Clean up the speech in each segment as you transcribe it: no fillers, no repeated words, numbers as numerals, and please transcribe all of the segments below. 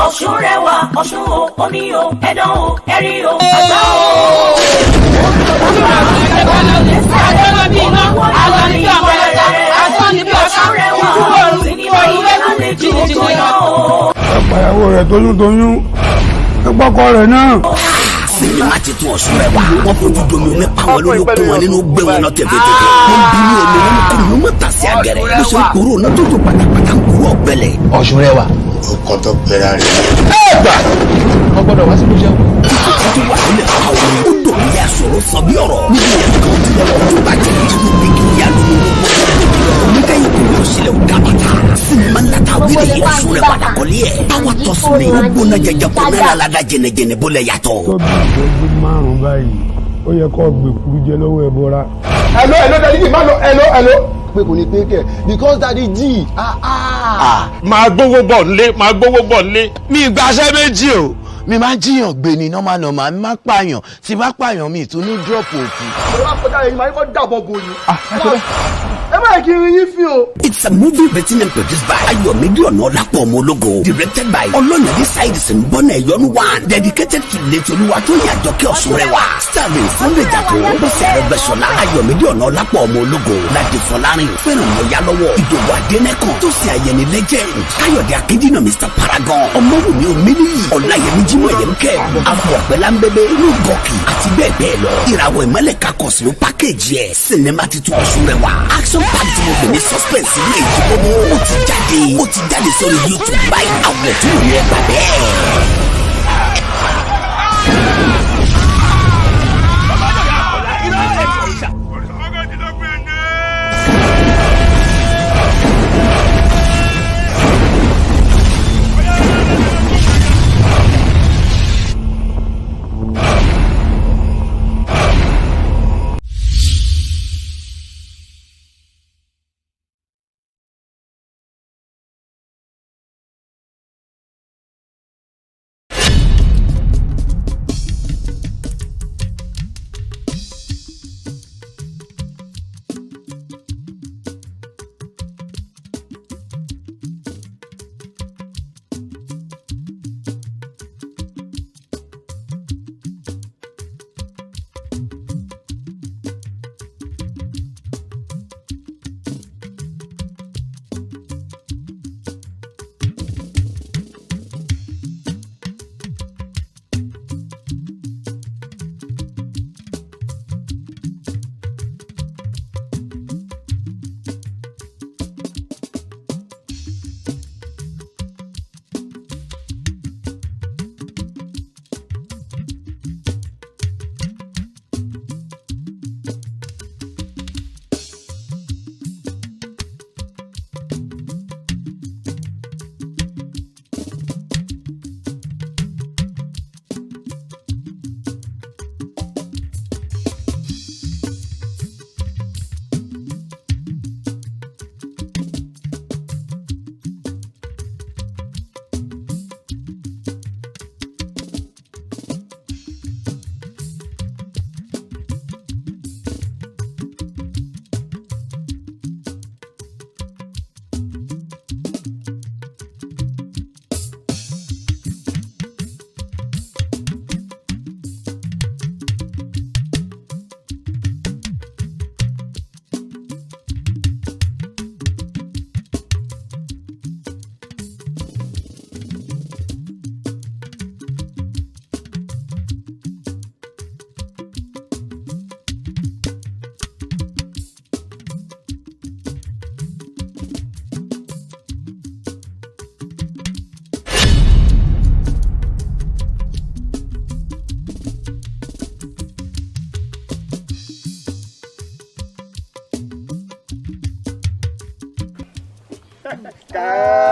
Ọ̀ṣun rẹwà, Ọ̀ṣun o, omi o, ẹ̀dán o, ẹ̀rí o, àgbà o. Àpàyàwó rẹ̀ tóyún ẹgbọ́kọ rẹ̀ náà. Sinimá ti tún Ọ̀ṣun rẹwà. Wọ́n fojú domi omi pa wọn lórí okun wọn nínú gbé wọn lọ tẹ̀fẹ̀tẹ̀fẹ̀. Wọ́n bínú omi wọn kò ní mọ̀ tà sí àgẹ̀rẹ̀. Bó ṣe ń kúrò náà tó pátápátá ń kúrò ọ̀gbẹ́lẹ̀. Ọ̀ṣun rẹwà. Ọkọ̀ tó pẹ̀lá rẹ̀. Ẹ gbà. Wọ́n gbọ́dọ̀ wá sí ìlú jẹun. Títí wà nílẹ̀ àwọn odò ní àṣọrò sọ bí ọ̀rọ̀. Nínú ojú kan tí lọ́wọ́ tó bàjẹ́ nínú bíkì ìyá lómi oníkẹ́yìn kò ní òṣèlè ògàbàtà. Sinimá ńlá ta wílé yìí Ọ̀ṣun rẹwà dàkọ́lé ẹ̀. Táwa tọ́ sún ni ó gbóná jẹjẹ kó mẹ́rin aládá jẹnẹjẹnẹ bó lẹ̀ yàtọ̀. Tóbi ìṣẹ́jú márùn-ún báyìí ó yẹ kó gbèkúrú jẹ lọ́wọ́ ẹ bọ́ra. Hello daddy G, má lọ hello. Pé kò ní pé kẹ̀ because daddy G. Máa gbówó bọ̀ nílé. Mi ìgbàṣẹ́ méjì o. Mi máa jiyàn gbé ni normal mi máa pààyàn tí bá pààyàn mi tún ní drop òkú. Ọ̀rọ̀ àpótá yẹn máa ń kọ́ dàbọ̀ bò yìí. Ẹ máa kí n yín fi o. It's a movie written and produced by Ayọ̀mídé Ọ̀nàlápọ̀ Ọmọológo, directed by Ọlọ́yàdé Saheed Mbọ́nà Ẹ̀yọ́nú one, dedicated to Létolúwa tó yà Àjọkẹ́ Ọ̀ṣun rẹwà, starring Sunday Jàtó, Bọ́sẹ̀ Arẹ́gbẹ́ṣọlá, Ayọ̀mídé Ọ̀nàlápọ̀ Ọmọológo, Ládi Fọlárin, Fẹ́ràn Mọ̀yálọ́wọ́, Ìdòwú Adénẹ́kàn, Tósìn Àyẹ̀ní legend, Káyọ̀dé Akíndínà Mr. Paragon, Ọmọwùmí Omíníyì, Ọláyẹmí Jímọ̀ Ẹ̀yẹmkẹ́, Afọ Ọ̀pẹ́lámbẹ́bẹ́, Lúgọ́kì àti bẹ́ẹ̀ bẹ́ẹ̀ lọ. Ìràwọ̀ ìmọ́lẹ̀ kakọ̀sí ló pákéjì ẹ̀. Sinimá titun Ọ̀ṣun rẹwà, action packed movie ní suspense ní èyí gbogbo. Ó ti jáde sórí YouTube báyìí. Àwọn ẹ̀tún rí ẹ bàbẹ́ ẹ̀.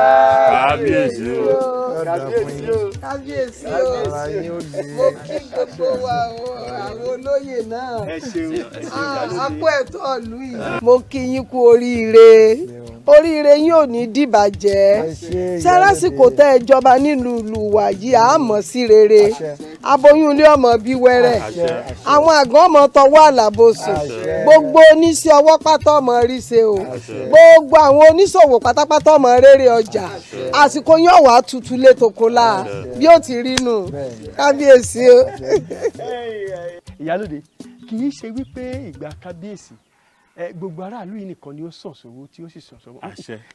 Kábíyèsí o. Kábíyèsí o. Mo kí gbogbo wa àwọn olóyè náà. Ẹ ṣeun. Akó ẹ̀tọ́ ìlú yìí. Mo kí yín kú oríire. Oríire yín ò ní dìbàjẹ́. Sẹ́rásìkò tẹ́ ẹ jọba nílùú ìlú wa yìí à á mọ̀ sí rere. aboyún ilé ọmọ bí wẹ́rẹ́ àwọn àgàn ọmọ tọwọ́ àlàbòsùn gbogbo oníṣẹ́ ọwọ́ pátá ọmọ rí ṣe o gbogbo àwọn oníṣòwò pátápátá ọmọ rere ọjà àsìkò yóò wá tutù létòkó la bí ó ti rí nù kábíyèsí o. ìyálóde kì í ṣe wípé ìgbà kábíyèsí gbogbo aráàlú yìí nìkan ni ó sàn sówó tí ó sì sàn sówó.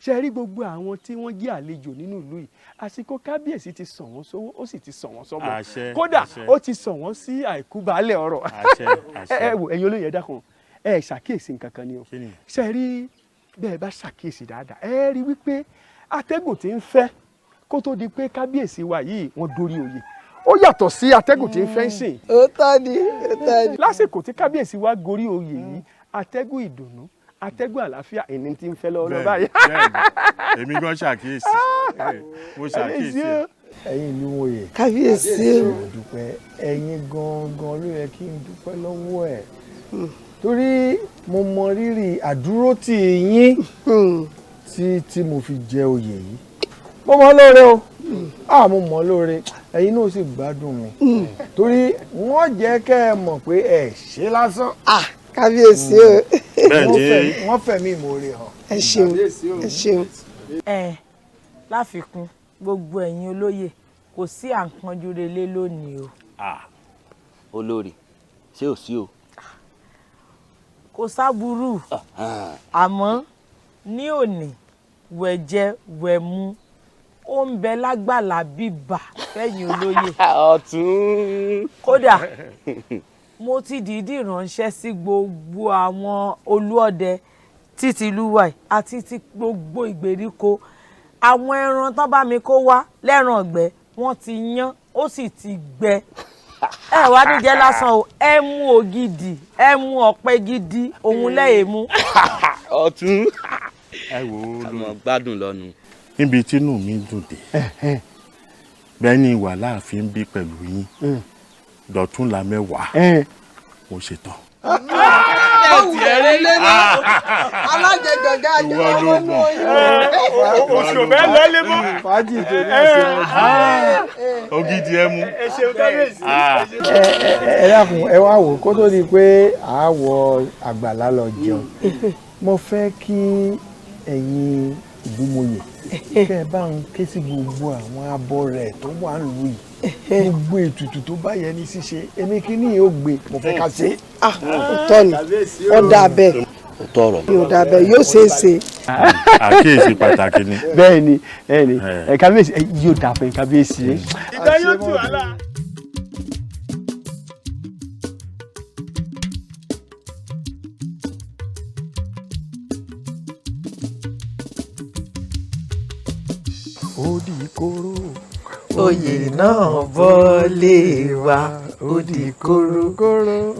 ṣe rí gbogbo àwọn tí wọ́n jẹ́ àlejò nínú ìlú yìí àsìkò kábíyèsí ti sàn wọ́n sówó ó sì ti sàn wọ́n sọ́mọ kódà ó ti sàn wọ́n sí àìkú baálẹ̀ ọ̀rọ̀. ẹ wò ẹ̀yin olóyè dákun ẹ ṣàkíyèsí nǹkan kan ni o ṣe rí bẹ́ẹ̀ bá ṣàkíyèsí dáadáa ẹ rí wípé atẹ́gùn tí ń fẹ́ kó tó di pé kábíyèsí wa yìí wọ́n dórí oyè ó yàtọ̀ sí atẹ́gùn tí ń fẹ́ sìn. ó tọ́ ni. lásìkò tí kábíyèsí wa gorí oyè yìí atẹ́gùn ìdùnnú atẹ́gùn àlàáfíà ẹni tí ń fẹ́ lọ́wọ́ báyìí. èmi gan ṣàkíyèsí mo ṣàkíyèsí. ẹ̀yin ìlú wòye kábíyèsí dúpẹ́ ẹ̀yin gangan ló yẹ kí n dúpẹ́ lọ́wọ́ ẹ̀ torí mo mọ rírì àdúrótì yín tí mo fi jẹ oyè yìí mo mọ lóore o mo mọ lóore ẹ̀yin náà sì gbádùn mi torí wọ́n jẹ́ kẹ́ ẹ mọ̀ pé ẹ ṣe lásán. kábíyèsí o. wọ́n fẹ̀mí ìmoore hàn. ẹ ṣeun ẹ ṣeun. láfikún gbogbo ẹ̀yin olóyè kò sí àǹkanjú relé lónìí o. olórí ṣé ò sí o. kò sábúrú àmọ́ ní òní wẹ̀jẹ wẹ̀mu ó ń bẹ lágbàlá bíbà fẹ̀yìn olóyè. ọ̀tún. kódà mo ti dìídì ránṣẹ́ sí gbogbo àwọn olúọdẹ títí lúwàì àti ti gbogbo ìgbèríko àwọn ẹran tán bá mi kó wá lẹ́ran ọ̀gbẹ́ wọ́n ti yán ó sì ti gbẹ ẹ wá níjẹ́ lásán o ẹ mú ògidì ẹ mú ọ̀pẹ gidi òun lẹ́yìn mú. ọ̀tún. ẹ wò ó lọ gbádùn lọ́nu. níbi tínú mi dùn dé bẹ́ẹ̀ ni ìwà láàfin bí pẹ̀lú yín dọ̀tún la mẹ́wàá mo ṣetán. alájẹgàgà àjọ ọmọ oṣù bẹ́ẹ̀ lọ́lé mọ́. fàájì tó ní ìṣẹ́ ògidì ẹ mú. ẹ ṣeun kábíyèsí. ẹ dákun ẹ wá wò kó tó di pé àwọ̀ àgbàlá lọ jẹun mo fẹ́ kí ẹ̀yin ìgbìmọ̀yè kẹ́ ẹ bá ń ké sí gbogbo àwọn abọ́ rẹ̀ tó wà nílùú yìí gbogbo ètùtù tó bá yẹ ní ṣíṣe èmi kí ni yóò gbé mo fẹ́ ká ṣe. ọ̀tọ̀ ni ọ̀dà bẹ́ẹ̀ ọ̀dà bẹ́ẹ̀ yóò ṣe é ṣe. àkíyèsí pàtàkì ni. bẹ́ẹ̀ ni kábíyèsí yóò dà fún kábíyèsí. ìgbà yóò tù wá lá. ó di kóró. oyè náà bọ́lé wa ó di kóró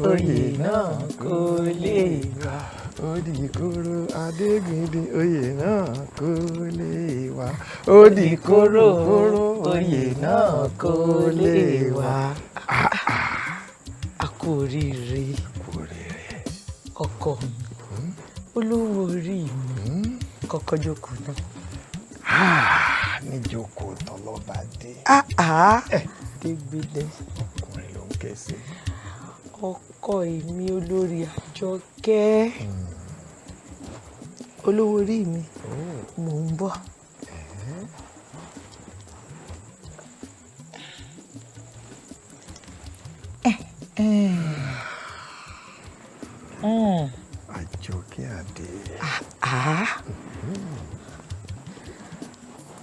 oyè náà kó lè wá. ó di kóró adégbìndé oyè náà kó lè wá. ó di kóró oyè náà kó lè wá. a kú oríire ọkọ mi olówó orí mi kọ́kọ́ jókòó náà. níjókòó tán lọ́ba dé. dégbélé. ọkùnrin ló ń kẹsẹ̀. ọkọ èmi olórí Àjọkẹ́ olówó orí mi mò ń bọ̀. Àjọkẹ́ Adé.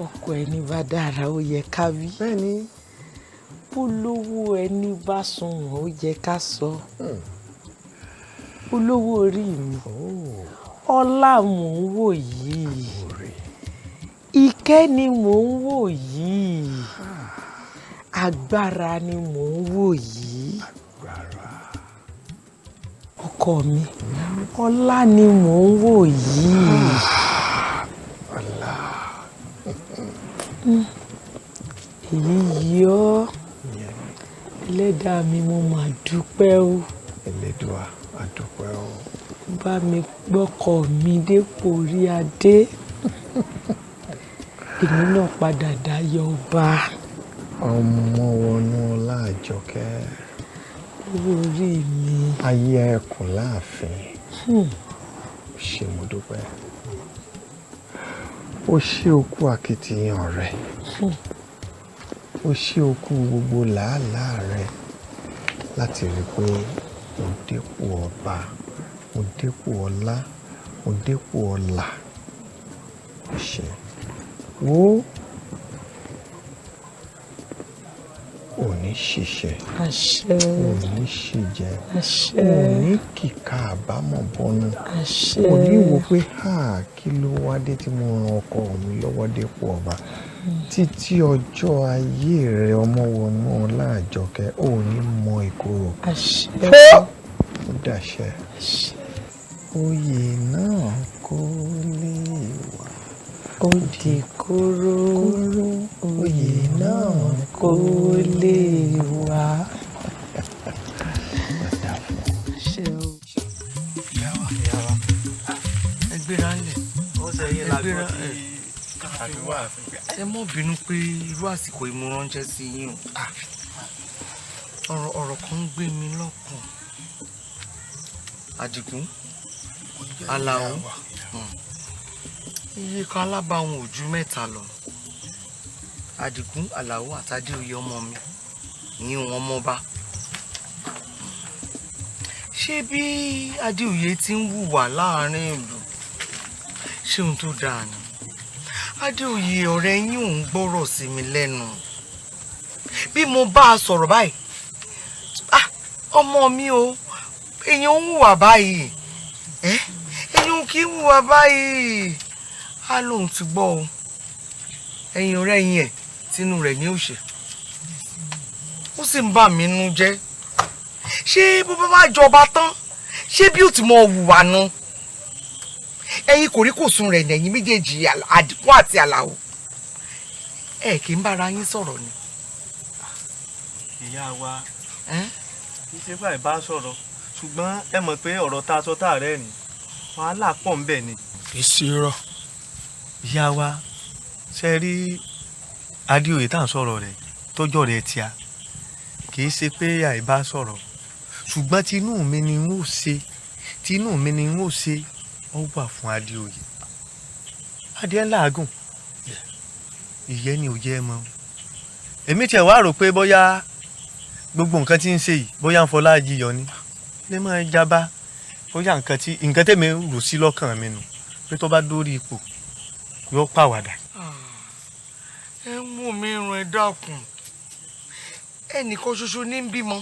ọkọ ẹni bá dára ó yẹ ká wí. bẹ́ẹ̀ni. bólówó ẹni bá sunwọ̀n ó yẹ ká sọ. olówó orí mi ọlá mò ń wò yìí ìkẹ́ ni mò ń wò yìí agbára ni mò ń wò yìí ọkọ mi ọlá ni mò ń wò yìí. ọlá. èyí yọ ẹlẹ́dàá mi mo máa dúpẹ́ o. Ẹlẹ́dùà a dúpẹ́ o. bá mi gbọ́kọ̀ mi dépò orí adé èmi náà padà dáyọ̀ ọba. ọmọ wọnú ọlá àjọkẹ́. Orí mi. Ayé ẹkùn láàfin. Ṣé mo dúpẹ́. Ó ṣe okú akitiyan rẹ̀. Ó ṣe okú gbogbo làálàá rẹ̀ láti rí pé mo dépò ọba, mo dépò ọlá, mo dépò ọlà. Ṣé wo òní ṣiṣẹ́, àṣẹ, òní ṣìjẹ, àṣẹ, òní kìka àbámọ̀ bọ́nú, àṣẹ, òní wò pé kí ló wá dé tí mo ran ọkọ mi lọ́wọ́ dépò ọba títí ọjọ́ ayé rẹ ọmọ wọnú ọlá àjọkẹ́ òní mọ ìkorò. àṣẹ, ó dàṣẹ. Oyè náà kò lè wá. Ó di kóró, oyè náà kò lè wá. Ṣé o? Ìyáwá, ẹ gbéra ńlẹ̀. Ẹ mọ́ bínú pé irú àsìkò ìmúránṣẹ́ sí yín o. Ọ̀rọ̀ kan ń gbé mi lọ́kàn. Àdìgún, Àlàó, iye kan alábàáwọn ò ju 3 lọ. Àdìgún, Àlàó àti Adéoyè ọmọ mi ní wọn mọ́ba. Ṣé bí Adéoyè ti ń hùwà láàrin ìlú ṣé ohun tó dáa ni? Adéoyè ọ̀rẹ́ yín ò ń gbọ́rọ̀ sí mi lẹ́nu. Bí mo bá a sọ̀rọ̀ báyìí, ọmọ mi o, èèyàn ń hùwà báyìí, èèyàn kì í hùwà báyìí. Á lóun ti gbọ́ o, ẹ̀yin ọ̀rẹ́ yín ẹ̀ tínú rẹ̀ ní òṣè. Ó sì ń bà mí nú jẹ́. Ṣé bó bá máa jọba tán, ṣé bí ó ti mọ hùwà nu? Ẹ̀yin kò rí kò sùn rẹ̀ lẹ́yìn méjèèjì Àdìgún àti Àlàó. Ẹ kì í bára yín sọ̀rọ̀ ni. Ìyá wa kì í ṣe pé àìbá sọ̀rọ̀ ṣùgbọ́n ẹ mọ̀ pé ọ̀rọ̀ tá a sọ tá a rẹ̀ ni wàhálà pọ̀ ń bẹ ni. Kì í ṣe rọ. Ìyá wa ṣe rí Adéoyè tá à ń sọ̀rọ̀ rẹ̀ tọ́jọ́ rẹ̀ tíá kì í ṣe pé àìbá sọ̀rọ̀ ṣùgbọ́n tinú mi ni n ó ṣe ó wà fún Adéoyè. Adé ńláàgùn ìyẹn ni ò jẹ́ mọ́. Èmi tiẹ̀ wá rò pé bóyá gbogbo nǹkan tí ń ṣe yìí bóyá ń fọlá jiyọ ni lè máa jábá bóyá nǹkan tèmi rò sí lọ́kàn mi nù pé tó bá dórí ipò yóò pàwàdà. Ẹ mú mi ràn ẹ dákun. Ẹnìkan ṣoṣo ní ń bímọ,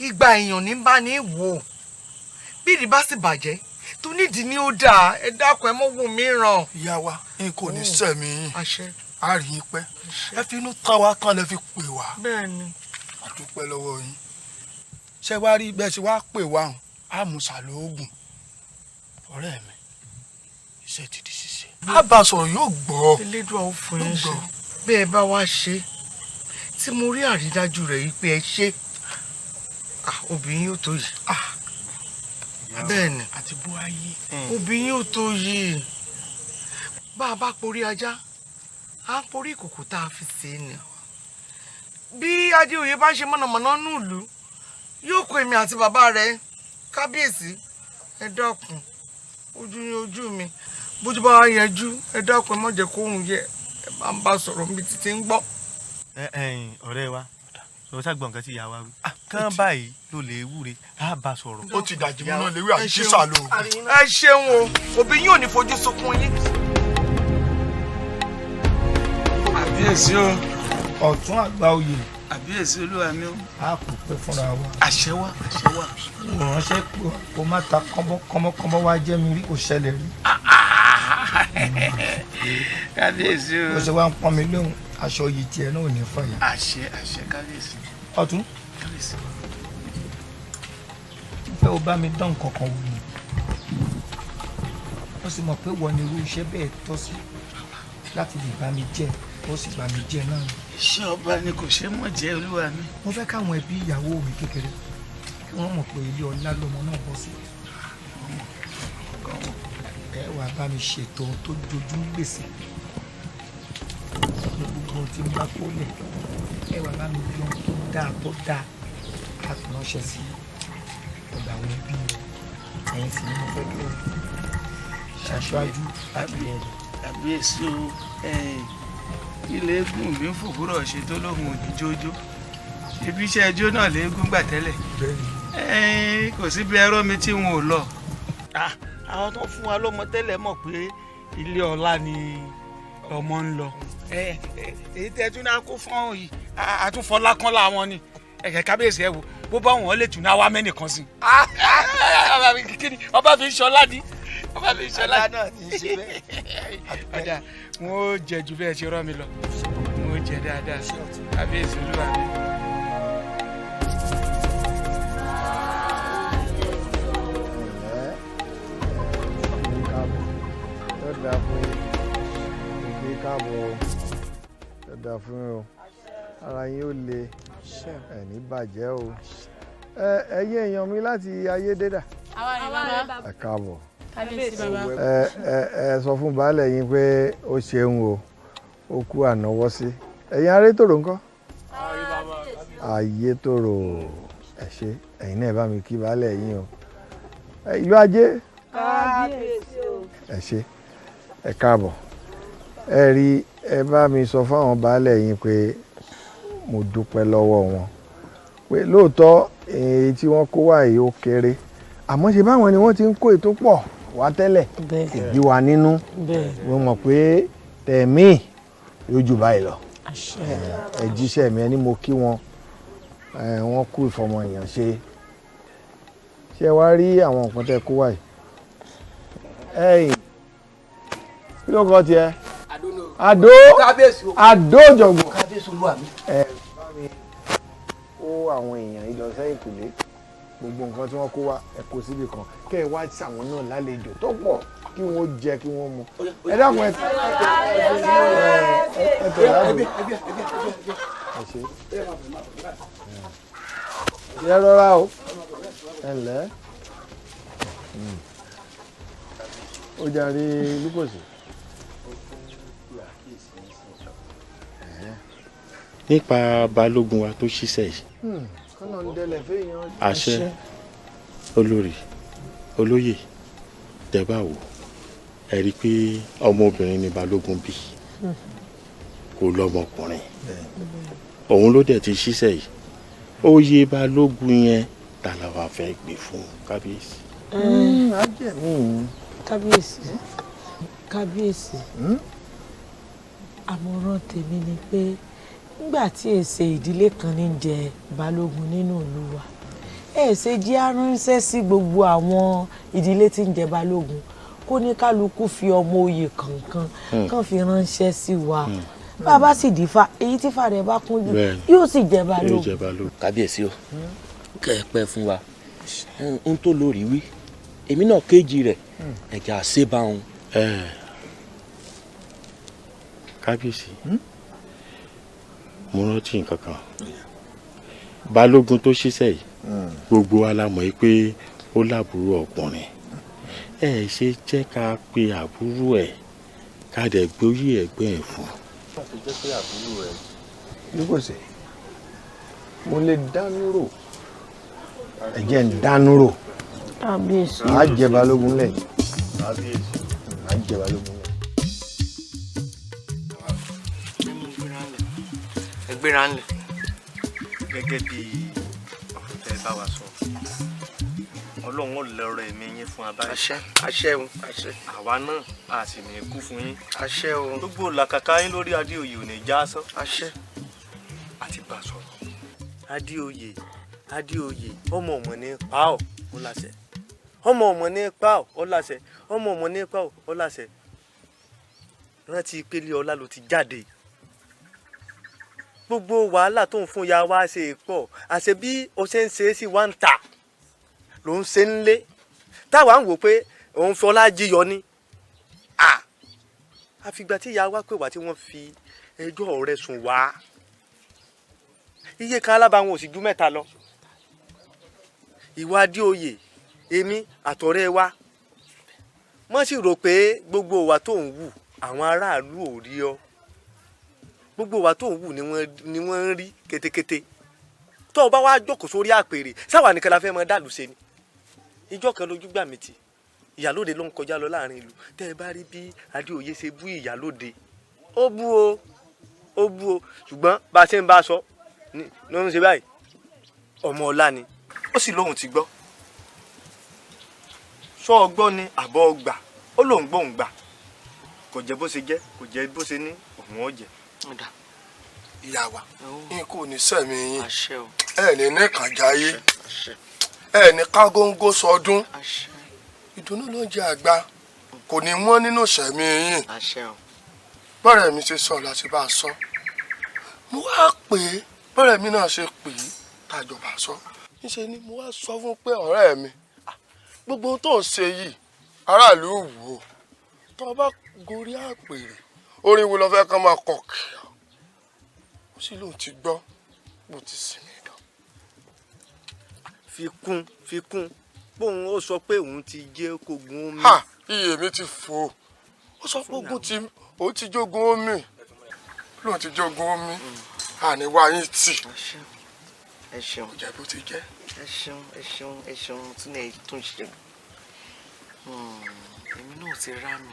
ìgbà èèyàn ní bá ní wò. Bí ìdí bá sì bàjẹ́ tó nídìí ní ó dáa, ẹ dákun ẹ mọ́ wò mí ràn. Ìyá wa n kò ní sẹ̀mí yín. Àṣẹ. A rí yín pẹ́. Ẹ fi inú tán wa kan lẹ fi pè wá. Bẹ́ẹ̀ni. A dúpẹ́ lọ́wọ́ yín. Ṣé wá rí bẹ́ẹ̀ ṣe wá pè wá hàn? Àmùsà lóògùn. Ọ̀rẹ́ mi, iṣẹ́ ti di ṣíṣe. A bá sọ̀rọ̀ yóò gbọ́. Elédùà ó fún yín ṣe. Bí ẹ bá wá ṣe tí mo rí àrídájú rẹ̀ yìí pé ẹ ṣe, obìnrin yóò tó yìí. Bẹ́ẹ̀ni. Àti bó ayé. Obìnrin yóò tó yìí. Bá a bá porí ajá, a ń porí ìkòkò tá a fi sè é ni. Bí Adéoyè bá ṣe mọ̀nàmọ́ná nùlù, yóò kó èmi àti bàbá rẹ̀ kábíyèsí. Ẹ dákun, ojú ni ojú mi. Bójú bá wá yẹjú, ẹ dákun ẹ má jẹ́ kóhùn yẹ. Ẹ bá ń bá sọ̀rọ̀ mi títí ń gbọ́. Ọ̀rẹ́ wa sọ ságbọn nǹkan tí ìyá wa wí. Kán báyìí ló lè wúre á bá sọ̀rọ̀. Ó ti dàjí mú náà léwé àti sísà lò. Ẹ ṣeun o, òbí yín ò ní fojú sunkún yín. Àbíyèsí o. Ọ̀tún àgbà oyè. Àbíyèsí olúwa mi o. A kò pẹ́ fúnra wa. Àṣẹ wà, àṣẹ wà. Mo ránṣẹ́ pé kó má ta kọ́mọ́kọ́mọ́ wá jẹ́ mi rí kò ṣẹlẹ̀ rí. Kábíyèsí o. Bó ṣe wá ń pọ́n mi lóhùn, aṣọ yìí tiẹ̀ náà ò ní fàyà. Àṣẹ kábíyèsí. Ọ̀tún. Kábíyèsí. Fẹ́ o bá mi dán nǹkan kan wò ni. Ó sì mọ̀ pé wọ́n ní irú iṣẹ́ bẹ́ẹ̀ tọ́ sí láti lè bá mi jẹ́, ó sì bá mi jẹ́ náà. Iṣẹ́ ọba ni kò ṣe mọ̀ jẹ́ olúwa mi. Mo fẹ́ káwọn ẹbí ìyàwó mi kékeré kí wọ́n mọ̀ pé ilé ọlá lọmọ náà bọ́ sí. Ẹ wá bá mi ṣètò tó dojú gbèsè. Gbogbo tí ń bá kó lẹ̀ ẹ wà bá mi bí ohun tó dáa ká fi ránṣẹ́ sí ọ̀dọ̀ àwọn ẹbí ẹ̀yìn sì ni mo fẹ́ kí o ṣàṣáájú àbílẹ̀ rẹ̀. Kábíyèsí o ilé eégún mi ń fòwúrọ̀ ṣe tó lóhùn òní jójó ibi iṣẹ́ ẹjọ́ náà léégún gbà tẹ́lẹ̀ kò sí bí ẹrọ mi tí wọn ò lọ. Àwọn tó fún wa lọ́mọ tẹ́lẹ̀ mọ̀ pé ilé ọlá ni ọmọ ń lọ. Èyí tẹ́ tún náà kó fún ọ yìí àtúnfọlá kan láwọn ni ẹ̀kẹ́ kábíyèsí ẹ̀ wò bó bá wọn lè tún náà wá mẹ́nìkan sí. Ọba fi ń ṣọlá ni ọba fi ń ṣọlá náà ní í ṣe bẹ́ẹ̀. Wọn ò jẹ ju bẹ́ẹ̀ ṣe rọ́ mi lọ wọn ò jẹ dáadáa kábíyèsí olúwa mi. Dá fún ìgbé káàbọ̀ dá fún yín o ara yín ó le ẹ̀ní bàjẹ́ o ẹ̀yin èèyàn mi láti ayédèdà ẹ káàbọ̀ ẹ sọ fún baálẹ̀ yín pé ó ṣeun o ó kú ànáwọ́ sí ẹ̀yin arétòrò ńkọ́ ayétòrò ẹ ṣé ẹ̀yin náà bá mi kí baálẹ̀ yín o ìlú ajé ẹ ṣé ẹ káàbọ̀ ẹ rí ẹ bá mi sọ fáwọn baálẹ̀ yín pé mo dúpẹ́ lọ́wọ́ wọn pé lóòótọ́ èyí tí wọ́n kó wá yìí ó kéré àmọ́ ṣe báwọn ni wọ́n ti ń kó ètò pọ̀ wá tẹ́lẹ̀ ìdí wa nínú wọ́n mọ̀ pé tẹ̀mí yóò jù báyìí lọ ẹ jíṣẹ́ mi ẹni mo kí wọn wọ́n kú ìfọmọnìyàn ṣe wá rí àwọn nǹkan tẹ́ kó wá yìí kí ló kọ́ tiẹ̀ àdó jọ̀gbọ̀n ẹ bá mi kó àwọn èèyàn yìí lọ sẹ́yìn kùlé gbogbo nǹkan tí wọ́n kó wá ẹ kó síbì kan kẹ́ ẹ wá sàwọn náà lálejò tó pọ̀ kí wọ́n jẹ kí wọ́n mu ẹ dákun ẹ tẹ̀lé àbò ẹ ṣe ẹ rọra o ẹ ǹlẹ́ ó jàre lúkòsì. nípa balógun wa tó ṣiṣẹ́ yìí. àṣẹ olórí olóyè tẹ́báwò ẹ rí i pé ọmọbìnrin ni balógun bí kò lọ́mọkùnrin òun ló dẹ̀ ti ṣiṣẹ́ yìí oyè balógun yẹn ta la wá fẹ́ gbé fún kábíyèsí. kábíyèsí àmọ̀ràn tèmi ni pé nígbà tí èsè ìdílé kan ní jẹ balógun nínú ìlú wa èsè jí aránṣẹ́ sí gbogbo àwọn ìdílé tí ń jẹ balógun kó ní kálukú fi ọmọ oyè kankan kan fi ránṣẹ́ sí wa bàbá sì dífá èyí tí fàrẹ bá kún jù yóò sì jẹ balógun. kábíyèsí o kẹ́ ẹ pẹ́ fún wa ohun tó lórí wí èmi náà kéjì rẹ̀ ẹ̀jẹ̀ àṣebá òun. kábíyèsí mo rántí nǹkan kan balógun tó ṣiṣẹ́ yìí gbogbo wa la mọ̀ pé ó lábúrò ọkùnrin ẹ ṣe jẹ́ ká pe àbúrò ẹ̀ ká dẹ̀ gbóyè ẹ̀gbẹ́ ẹ̀ fún. lúkòsì mo lè dánú rò ẹ̀jẹ̀ ń dánú rò á jẹ balógun lẹ̀ á jẹ balógun lẹ̀. gbéra ńlẹ̀ gẹ́gẹ́ bí ọ̀rọ̀ tẹ́ bá wa sọ ọlọ́run ó lọ́rọ̀ ẹ̀mí yín fún abáyé. àṣẹ o àṣẹ. àwa náà a sì ní kú fún yín. àṣẹ o. gbogbo làkàkà yín lórí adéoyè ò ní já sán. àṣẹ. àti bá a sọ̀rọ̀. adéoyè ọmọ ọmọ ní pa ọ́ ó láṣẹ ọmọ ọmọ ní pa ọ́ ó láṣẹ ọmọ ọmọ ní pa ọ́ ó láṣẹ rántí pélé ọlá ló ti jáde gbogbo wàhálà tó ń fún ya wá ṣe pọ̀ àṣẹ bí o ṣe ń ṣe é sí wá ń tà ló ń ṣe ń lé táwa ń wò pé òun fọlá jíyọ ní àfìgbà tí ìyá wa pè wá tí wọ́n fi ẹjọ́ rẹ̀ sùn wá iye kan alábàáwọn ò sì ju 3 lọ ìwà Adéoyè èmi àtọ̀rẹ́ wa wọ́n sì rò pé gbogbo wa tó ń wù àwọn aráàlú ò rí ọ gbogbo wa tó ń wù ni wọ́n ń rí kétékété tó o bá wá jókòó sórí àpèrè sáwà nìkan la fẹ́ mọ dàlú ṣe ni ìjọ kan lójú gbà mí tì ìyálóde ló ń kọjá lọ láàrin ìlú tẹ́ ẹ bá rí bí Adéoyè ṣe bú ìyálóde ó bú o ṣùgbọ́n bá a ṣe ń bá a sọ ló ń ṣe báyìí ọmọ ọlá ni ó sì lóhùn ti gbọ́ sọ ọgbọ́n ni àbọ̀ ọgbà ó lóhùn gbóhùn gbà kò jẹ́ bó ṣe jẹ́ kò jẹ́ bó ṣe ní òun ọ̀jẹ̀. ìyá wa yín kò ní sẹ́mi yín ẹ ní ní kànjáyé ẹ ní kágóńgó sọdún ìdùnnú ló ń jẹ àgbà kò ní wọ́n nínú sẹ́mi yín bọ́rẹ̀ mi ṣe sọ láti bá a sọ mo wá pè é bọ́rẹ̀ mi náà ṣe pè é tàjọba sọ níṣẹ́ ni mo wá sọ fún pé ọ̀rẹ́ mi gbogbo ohun tó ń ṣe yìí aráàlú wò ó tó o bá gorí àpèrè orin wo lọ fẹ́ kán máa kọ̀ kí ó sì lóun ti gbọ́ bó ti sinmi dán. fi kún bóun ó sọ pé òun ti jẹ́ kógun omi. iye mi ti fò ó sọ pé òun ti jogun omi lóun ti jogun omi àníwá yín tì. ẹ ṣeun jẹ bó ti jẹ. ẹ ṣeun tún lè tún ṣe èmi náà ti rá mi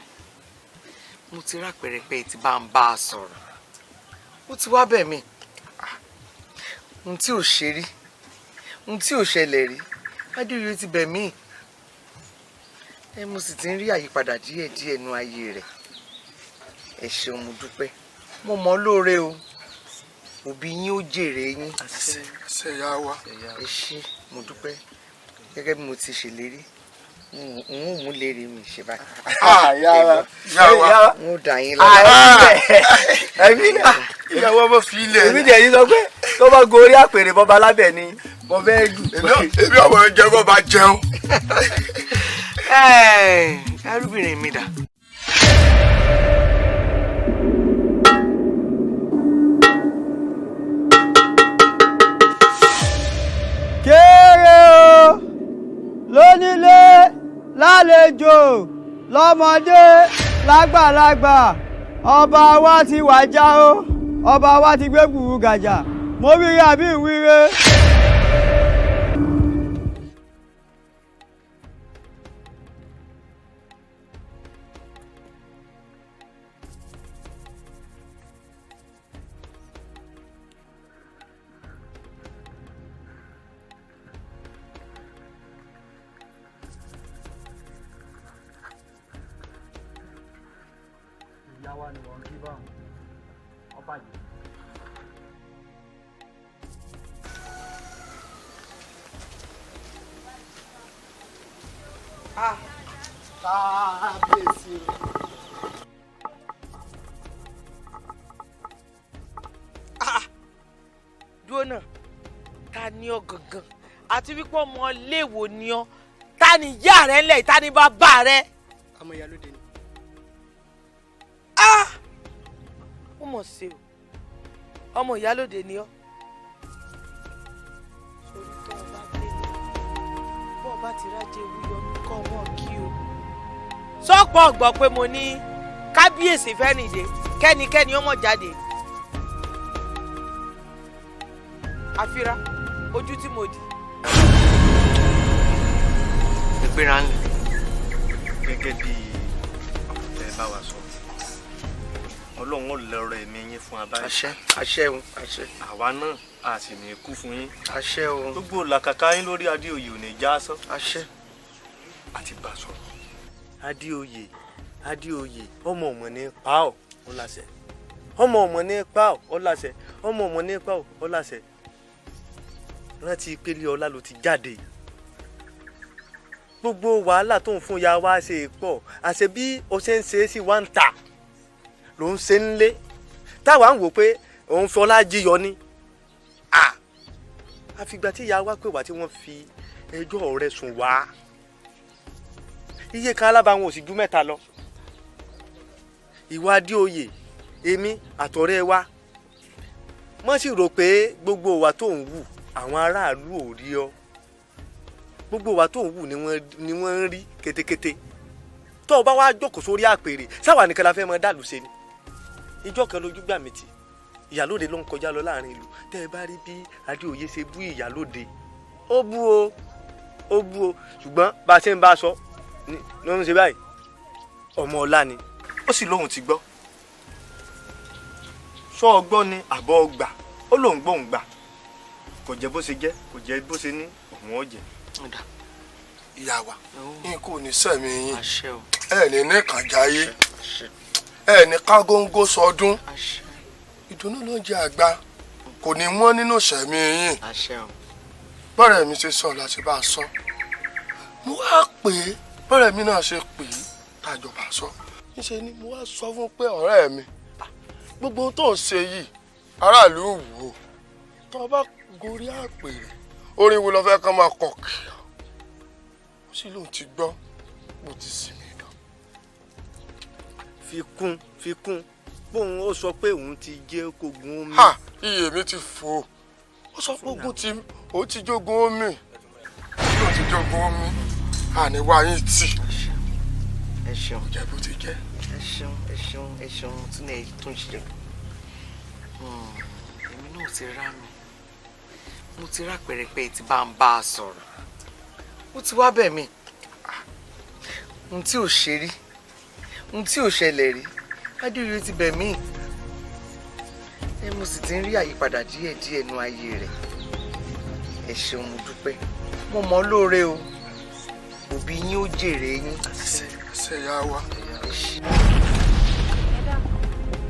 mo ti rá pẹ̀rẹ̀pẹ̀ tí bá ń bá a sọ̀rọ̀ ó ti wá bẹ̀ mí ohun tí ò ṣe rí ohun tí ò ṣẹlẹ̀ rí Adéoyè ti bẹ̀ mí mo sì ti ń rí àyípadà díẹ̀díẹ̀ nú ayé rẹ̀ ẹ ṣeun mo dúpẹ́ mo mọ̀ ọ́ lóore o òbí yín ó jèrè yín. ṣe ya wa. ẹ ṣé mo dúpẹ́ gẹ́gẹ́ bí mo ti ṣèlérí n ó mú lérí mi ṣe báyìí. yàrá n ó dà yín lọ. ẹ̀mí náà ìyàwó ọmọ fi ilẹ̀. èmi dẹ̀ yín sọ pé tó bá gorí àpèrè bọ́ba lábẹ́ ni mo fẹ́ lù. èmi ọmọ ẹ jẹ bọ́ba jẹun. arúbìnrin mi dà. kéré o lónílé lálejò lọ́mọdé lágbàlagbà ọba wa ti wàjà o ọba wa ti gbé gbùrú gàjà mo wíire àbí ìwíire. wa ni wọ́n kí báwọn ọba yìí. kábíyèsí o. dúró náà ta ni ọ gangan àti wípé ọmọ léèwò ni ọ ta ni ìyá rẹ ńlẹ̀ ta ni bàbá rẹ. ọmọ ìyálóde ni. ó mọ̀ sí o ọmọ ìyálóde ni ọ. sórí tó o bá dé bó o bá ti rájẹ wúyọ kọ́ ọmọ kí o. sọ́pọ̀ ọ̀gbọ́n pé mo ní kábíyèsí fẹ́rìndé kẹ́nikẹ́ni ó mọ̀ jáde. àfira ojú tí mo dì. ìgbéra ńlẹ̀. gẹ́gẹ́ bí ẹ bá wa sọ ọlọ́run ó lọ́rọ̀ ẹ̀mí yín fún abáyé. àṣẹ àṣẹ o àṣẹ. àwa náà a sì ní kú fún yín. àṣẹ o. gbogbo làkàkà yín lórí Adéoyè ò ní já sán. àṣẹ. àti bá a sọ̀rọ̀ Adéoyè ọmọ ọmọ ní pa ọ́ ó láṣẹ ọmọ ọmọ ní pa ọ́ ó láṣẹ ọmọ ọmọ ní pa ọ́ ó láṣẹ rántí ìpele ọlá ló ti jáde gbogbo wàhálà tó ń fún ya wá ṣe pọ̀ àṣẹ bí o ṣe ń ṣe é sí wá ń tà ló ń ṣe ń lé táwa ń wò pé òun fi ọlá jíyọ ní àfìgbà tí ìyá wa pè wá tí wọ́n fi ẹjọ́ rẹ̀ sùn wá iye kan alábàáwọn ò sì ju mẹ́ta lọ ìwà Adéoyè èmi àtọ̀rẹ́ wa mọ́ sì rò pé gbogbo wa tó ń wù àwọn aráàlú ò rí ọ gbogbo wa tó ń wù ni wọ́n ń rí kétékété tó o bá wá jókòó sórí àpèrè sáwà nìkan la fẹ́ mọ dàlú ṣe ni ìjọ kan lójú gbà mí tì ìyálóde ló ń kọjá lọ láàrin ìlú tẹ́ ẹ bá rí bí Adéoyè ṣe bú ìyálóde ó bú o ṣùgbọ́n bá a ṣe ń bá a sọ ní ló ń ṣe báyìí ọmọ ọlá ni ó sì lóhùn ti gbọ́ sọ ọgbọ́n ni àbọ̀ ọgbà ó lóhùn gbóhùn gbà kò jẹ́ bó ṣe jẹ́ kò jẹ́ bó ṣe ní òun ọ̀jẹ̀. ìyá wa n kò ní sẹ́mi yín ẹ ní nìkan jáyé ẹ ní ká góńgó sọdún ìdùnnú ló ń jẹ àgbà kò ní wọ́n nínú sẹ́mi yín bọ́rẹ̀ mi ṣe sọ láti bá a sọ mo wá pè é bọ́rẹ̀ mi náà ṣe pè é tájọ bá a sọ níṣẹ́ ni mo wá sọ fún pé ọ̀rẹ́ mi gbogbo ohun tó ń ṣe yìí aráàlú wò ó tó o bá gorí àpèrè orin wo lọ fẹ́ kán máa kọ̀ kí ó sì lóun ti gbọ́ bó ti sinmi lọ. fi kún bóun ó sọ pé òun ti jẹ́ kógun omi. iye mi ti fò ó sọ pé òun ti jogun omi òun ti jogun omi àníwá yín tì. ẹ ṣeun jẹ bó ti jẹ. ẹ ṣeun tún ẹ tún ṣe. èmi náà ti rá mi mo ti rá pẹ̀rẹ̀pẹ̀ tí bá ń bá a sọ̀rọ̀ ó ti wá bẹ̀ mí ohun tí ò ṣe rí ohun tí ò ṣẹlẹ̀ rí Adéoyè ti bẹ̀ mí mo sì ti ń rí àyípadà díẹ̀díẹ̀ nú ayé rẹ̀ ẹ ṣeun mo dúpẹ́ mo mọ̀ ọ́ lóore o òbí yín ó jèrè yín. ṣe ya wa.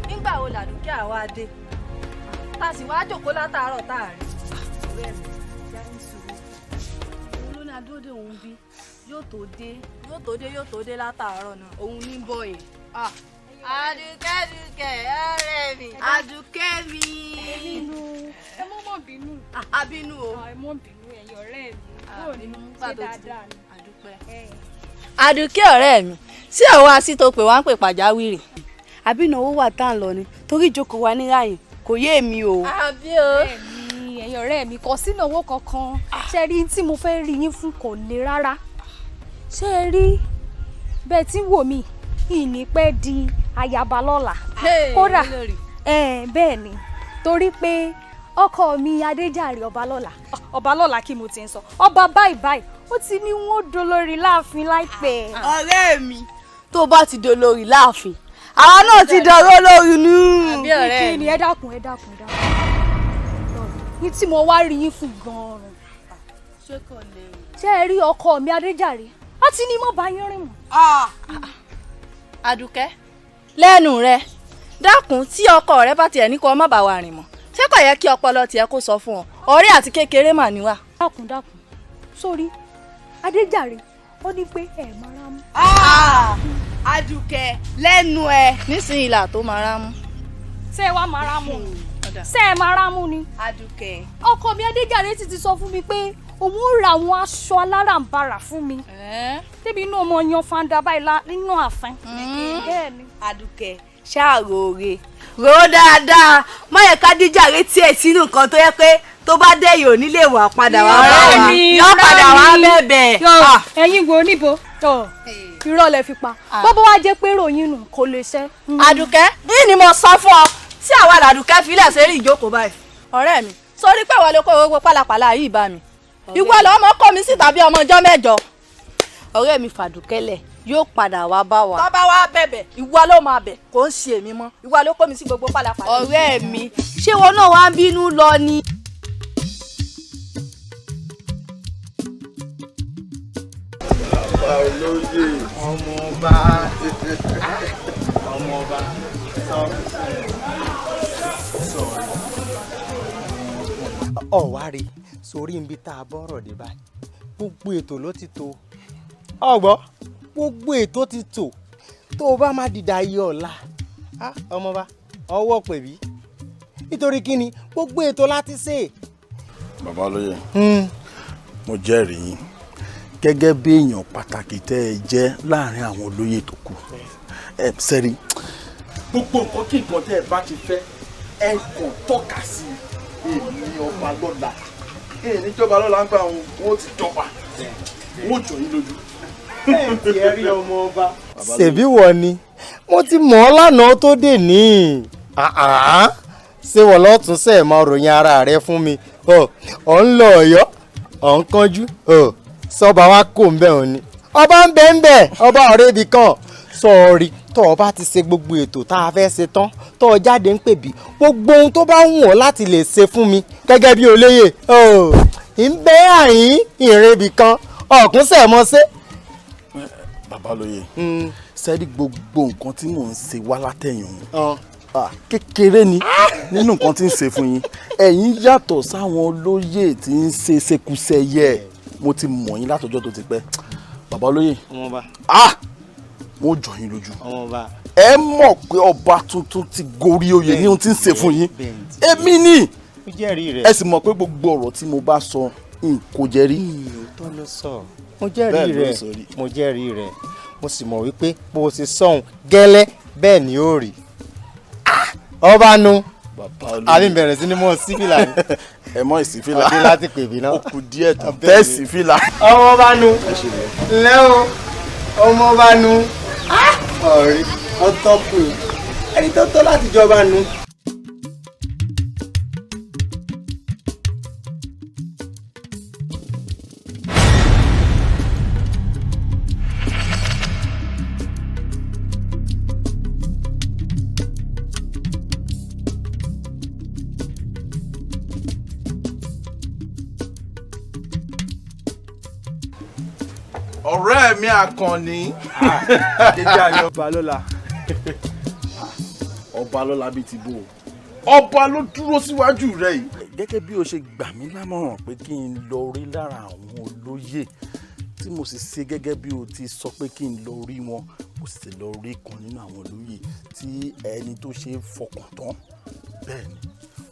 nígbà wo làdúkẹ́ àwa dé tá a sì wá jókòó látàárọ̀ tá a rí. ọ̀rẹ́ mi já ní sùúrù òun ló ní adóde òun bí yóò tó dé látàárọ̀ náà òun ní bọ̀ yẹn. Adúkẹ́ ọ̀rẹ́ mi. Adúkẹ́ mi. ẹ mọ́ bínú. Abínú o. ẹ mọ́ bínú ẹ̀yin ọ̀rẹ́ mi. yóò ní ṣe dáadáa ni. Adúkẹ́ ọ̀rẹ́ mi sí àwọn así tó pè wá ń pè pàjáwìrì. Àbínú owó wà tá à ń lọ ni torí ìjókòó wa níláyìn kò yé mi o. àbí o. ẹ̀yin ọ̀rẹ́ mi kò sínú owó kankan ṣe rí tí mo fẹ́ rí yín fún kò le rárá ṣe rí bẹ́ẹ̀ tí wò mí ìní pẹ́ di ayaba lọ́la kódà bẹ́ẹ̀ ni torí pé ọkọ mi Adéjàre Ọbalọ́lá kí mo ti ń sọ ọba báyìí ó ti ní wọ́n dolórí láàfin láìpẹ́. ọ̀rẹ́ mi tó bá ti dolórí láàfin àwa náà ti dọ̀rọ̀ lórí nù. àbí ọ̀rẹ́ mi ẹ dákun ní tí mo wá rí yín fún gan-an ṣé ẹ rí ọkọ mi Adéjàre ó ti ní mọ́ bá yín rìn mọ́. Adúkẹ́ lẹ́nu rẹ dákun tí ọkọ rẹ bá tiẹ̀ ní kó má bá wa rìn mọ́ ṣé kò yẹ kí ọpọlọ tiẹ̀ kó sọ fún ọ ọ̀rẹ́ àti kékeré mà níwà. dákun sórí Adéjàre ó ní pé ẹ mara mú. Adúkẹ́ lẹ́nu ẹ nísìnyí là tó mara mú. ṣé ẹ wá mara mú ṣé ẹ mara mú ni. Adúkẹ́ ọkọ mi Adéjàre ti sọ fún mi pé òun ó ra àwọn aṣọ alárànbarà fún mi débi inú ọmọ yan fanda báyìí nínú ààfin. bẹ́ẹ̀ ni. Adúkẹ́ ṣàròrè rò ó dáadáa má yẹ ká Adéjàre tiẹ̀ sínú nǹkan tó yẹ pé tó bá dé yòó nílé wà padà wá wá yọ padà wá bẹ́ẹ̀. ẹ̀yin wo níbo irọ́ lẹ fi pa bọ́bọ́ wá jẹ́ pé ròyìn nù kò lè ṣe. Adúkẹ́ yìí ni mo sọ fún ọ tí àwa làdùkẹ́ filẹ̀ sẹ́rí ìjókòó báyìí. ọ̀rẹ́ mi sórí pé wọlé kó owó pálapàla yìí bá mi ìwọ lọ ọmọ kọ́ mi sí tàbí ọmọ ọjọ́ mẹ́jọ. ọ̀rẹ́ mi fàdùkẹ́lẹ̀ yóò padà wá bá wa. tọ́ba wa bẹ̀bẹ̀ ìwọ ló máa bẹ̀ kò ń ṣe èmi mọ́ ìwọ ló kó mi sí gbogbo pálapàla. ọ̀rẹ́ mi ṣé wọn náà wá ń bínú lọ ni. olóyè ọmọọba ọ̀wárí sórí ibi tá a bọ́rọ̀ dé báyìí gbogbo ètò ló ti tò ọgbọ́ gbogbo ètò ti tò tó o bá má dìda ayé ọ̀la ọmọọba ọwọ́ pẹ̀bí nítorí kíni gbogbo ètò láti ṣe. bàbá olóyè mo jẹ́rìí yín gẹ́gẹ́ bí èèyàn pàtàkì tẹ́ ẹ jẹ́ láàrin àwọn olóyè tó kù ẹ sẹ́rí gbogbo nǹkan kí nǹkan tẹ́ ẹ bá ti fẹ́ ẹ kàn tọ́ka sí èmi ọba lọ́la níjọba lọ́la ń gbà wọn ti jọba wọn jọ yín lójú. ẹ ti ẹ rí ọmọ ọba. ṣèbí wọ ni mo ti mọ̀ ọ́ lánàá tó dé ní ṣé wọ́n lọ́tún sẹ́ẹ̀ máa ròyìn ara rẹ fún mi ọ̀ ń lọ Ọ̀yọ́ ọ̀ ń kánjú sọba wa kò ń bẹ̀ ọ́ ni ọba ń bẹ̀ ń bẹ̀ ọba ọ̀rẹ́ ibì kan sọ̀rí tó o bá ti ṣe gbogbo ètò tá a fẹ́ ṣe tán tó o jáde ń pèbí gbogbo ohun tó bá wù ọ́ láti lè ṣe fún mi gẹ́gẹ́ bí olóyè ń bẹ́ àyín ìrẹ́bì kan ọ̀kúnṣẹ́ mọ́ ṣe. bàbá olóyè sẹ́ẹ̀dì gbogbo nǹkan tí mò ń ṣe wá látẹ̀yìn kékeré ni nínú nǹkan tí ń ṣe fún yín ẹ̀yin yàtọ̀ sáwọn olóyè tí ń ṣe ṣekúṣẹyẹ mo ti mọ̀ yín látọjọ́ tó ti pẹ́ bàbá olóyè mo jọ yín lójú ẹ mọ̀ pé ọba tuntun ti gorí oyè ní ohun tí ń ṣe fún yín èmi ni ẹ sì mọ̀ pé gbogbo ọ̀rọ̀ tí mo bá sọ n kò jẹ́rí. òótọ́ ló sọ mo jẹ́rìí rẹ̀ mo sì mọ̀ wípé bó o ṣe sọ̀hún gẹ́lẹ́ bẹ́ẹ̀ ni ó rí ọba nu àbí bẹ̀rẹ̀ sí ni mo sífìlà ni. ẹ mọ ìsífìlà ọdún láti pè mí náà. ó kù díẹ̀ tó tẹ́ ìsífìlà. ọmọ ọba nu ńlẹ́ o ọmọ ọba nu ọ̀rí ọtọ́kù ẹni tó tọ́ láti jọba nu. ọ̀rẹ́ mi Àkànní. ìjà ni ọba lọ́la. ọba lọ́la bíi ti bò ó ọba ló dúró síwájú rẹ yìí. gẹ́gẹ́ bí o ṣe gbà mí lámọ̀ràn pé kí n lọ rí lára àwọn olóyè tí mo sì ṣe gẹ́gẹ́ bí o ti sọ pé kí n lọ rí wọn mo sì lọ rí kan nínú àwọn olóyè tí ẹni tó ṣe é fọkàn tán bẹ́ẹ̀ ni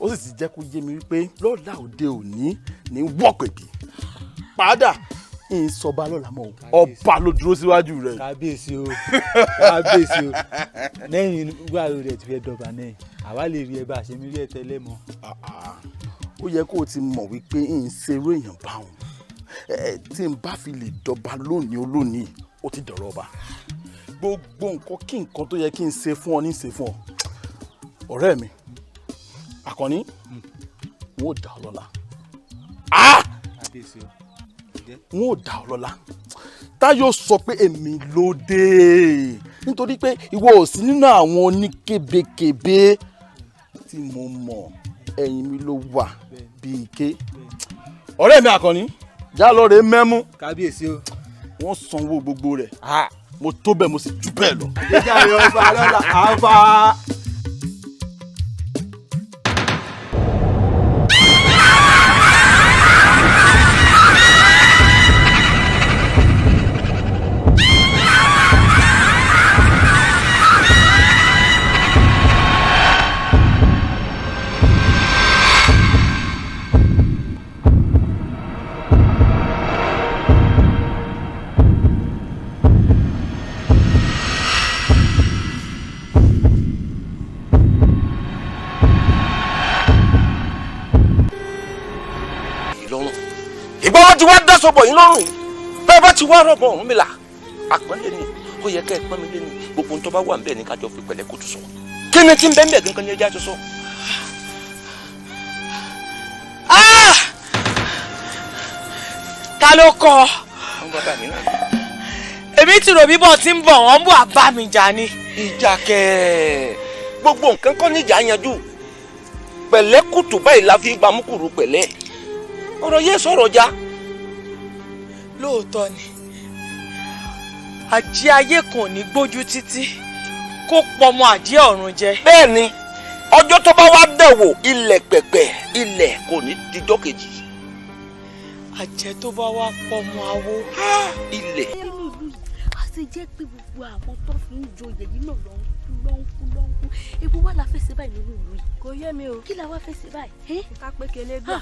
ó sì ti jẹ́ kó yé mi wípé lọ́la òde òní ní wọ́pẹ̀bí padà ìsọba lọ́la mọ́ ọba ló dúró síwájú rẹ̀. kábíyèsí o kábíyèsí o lẹ́yìn gbàrú rẹ̀ ti fẹ́ dọ̀bà náà àwa lè rí ẹ bá a ṣe mí rí ẹ tẹ́lẹ̀ mọ́. ó yẹ kó o ti mọ̀ wípé ń ṣerú èèyàn báwọn tí n bá fi lè dọ̀bà lónìí olónìí ó ti dọ̀rọ̀ ọba gbogbo nǹkan kí nǹkan tó yẹ kí n ṣe fún ọ ní ṣe fún ọ ọ̀rẹ́ mi Àkànní n ó dá ọ lọ́lá. kábíyèsí o n ó dá ọ lọ́lá Táyọ̀ sọ pé èmi ló dé nítorí pé ìwọ ò sí nínú àwọn oníkébékébé tí mo mọ̀ ẹ̀yìn mi ló wà bíi ike. ọ̀rẹ́ mi Àkànní já lọ rè mẹ́mú. kábíyèsí o. wọ́n sanwó gbogbo rẹ̀ mo tó bẹ́ẹ̀ mo sì jù bẹ́ẹ̀ lọ. ìjà rẹ̀ ọba lọ́la àbá. ti wá dá sọ́bọ̀ yín lọ́rùn bẹ́ẹ̀ bá ti wá rọ̀bọ̀ ọ̀hún mi là àpọ́nlé ni ó yẹ kẹ́ ẹ pọ́n mi lé ní gbogbo tó bá wà níbẹ̀ ní kájọ fi pẹ̀lẹ́ kó tó sọ kí ni tí ń bẹ́ẹ̀ bẹ́ẹ̀ gangan ní ẹjẹ́ àjọsọ. ta ló kọ èmi ti rò bíbọ̀ tí ń bọ̀ wọ́n ń bọ̀ àbá mi jà ni. ìjà kẹ́ẹ̀ gbogbo nǹkan kọ́ níjà yanjú pẹ̀lẹ́ kùtù báyìí la fi gbàmúkùrú pẹ̀lẹ́ ọ̀rọ̀ yẹ sọ̀rọ̀ já. lóòótọ́ ni àjẹ́ ayé kan ò ní gbójú títí kó pọmọ àjẹ́ ọ̀run jẹ. bẹ́ẹ̀ ni ọjọ́ tó bá wá dẹ̀wò ilẹ̀ pẹ̀pẹ̀ ilẹ̀ kò ní dijọ́ kejì. àjẹ́ tó bá wá pọmọ awo ilẹ̀. a ti jẹ́ pé gbogbo àwọn tó fi ń joyè yìí náà ló ń kú ewu wà la fẹ́ ṣe báyìí nínú ìlú yìí. kò yé mi o. kí la wá fẹ́ ṣe báyìí. ká pé kele gbà.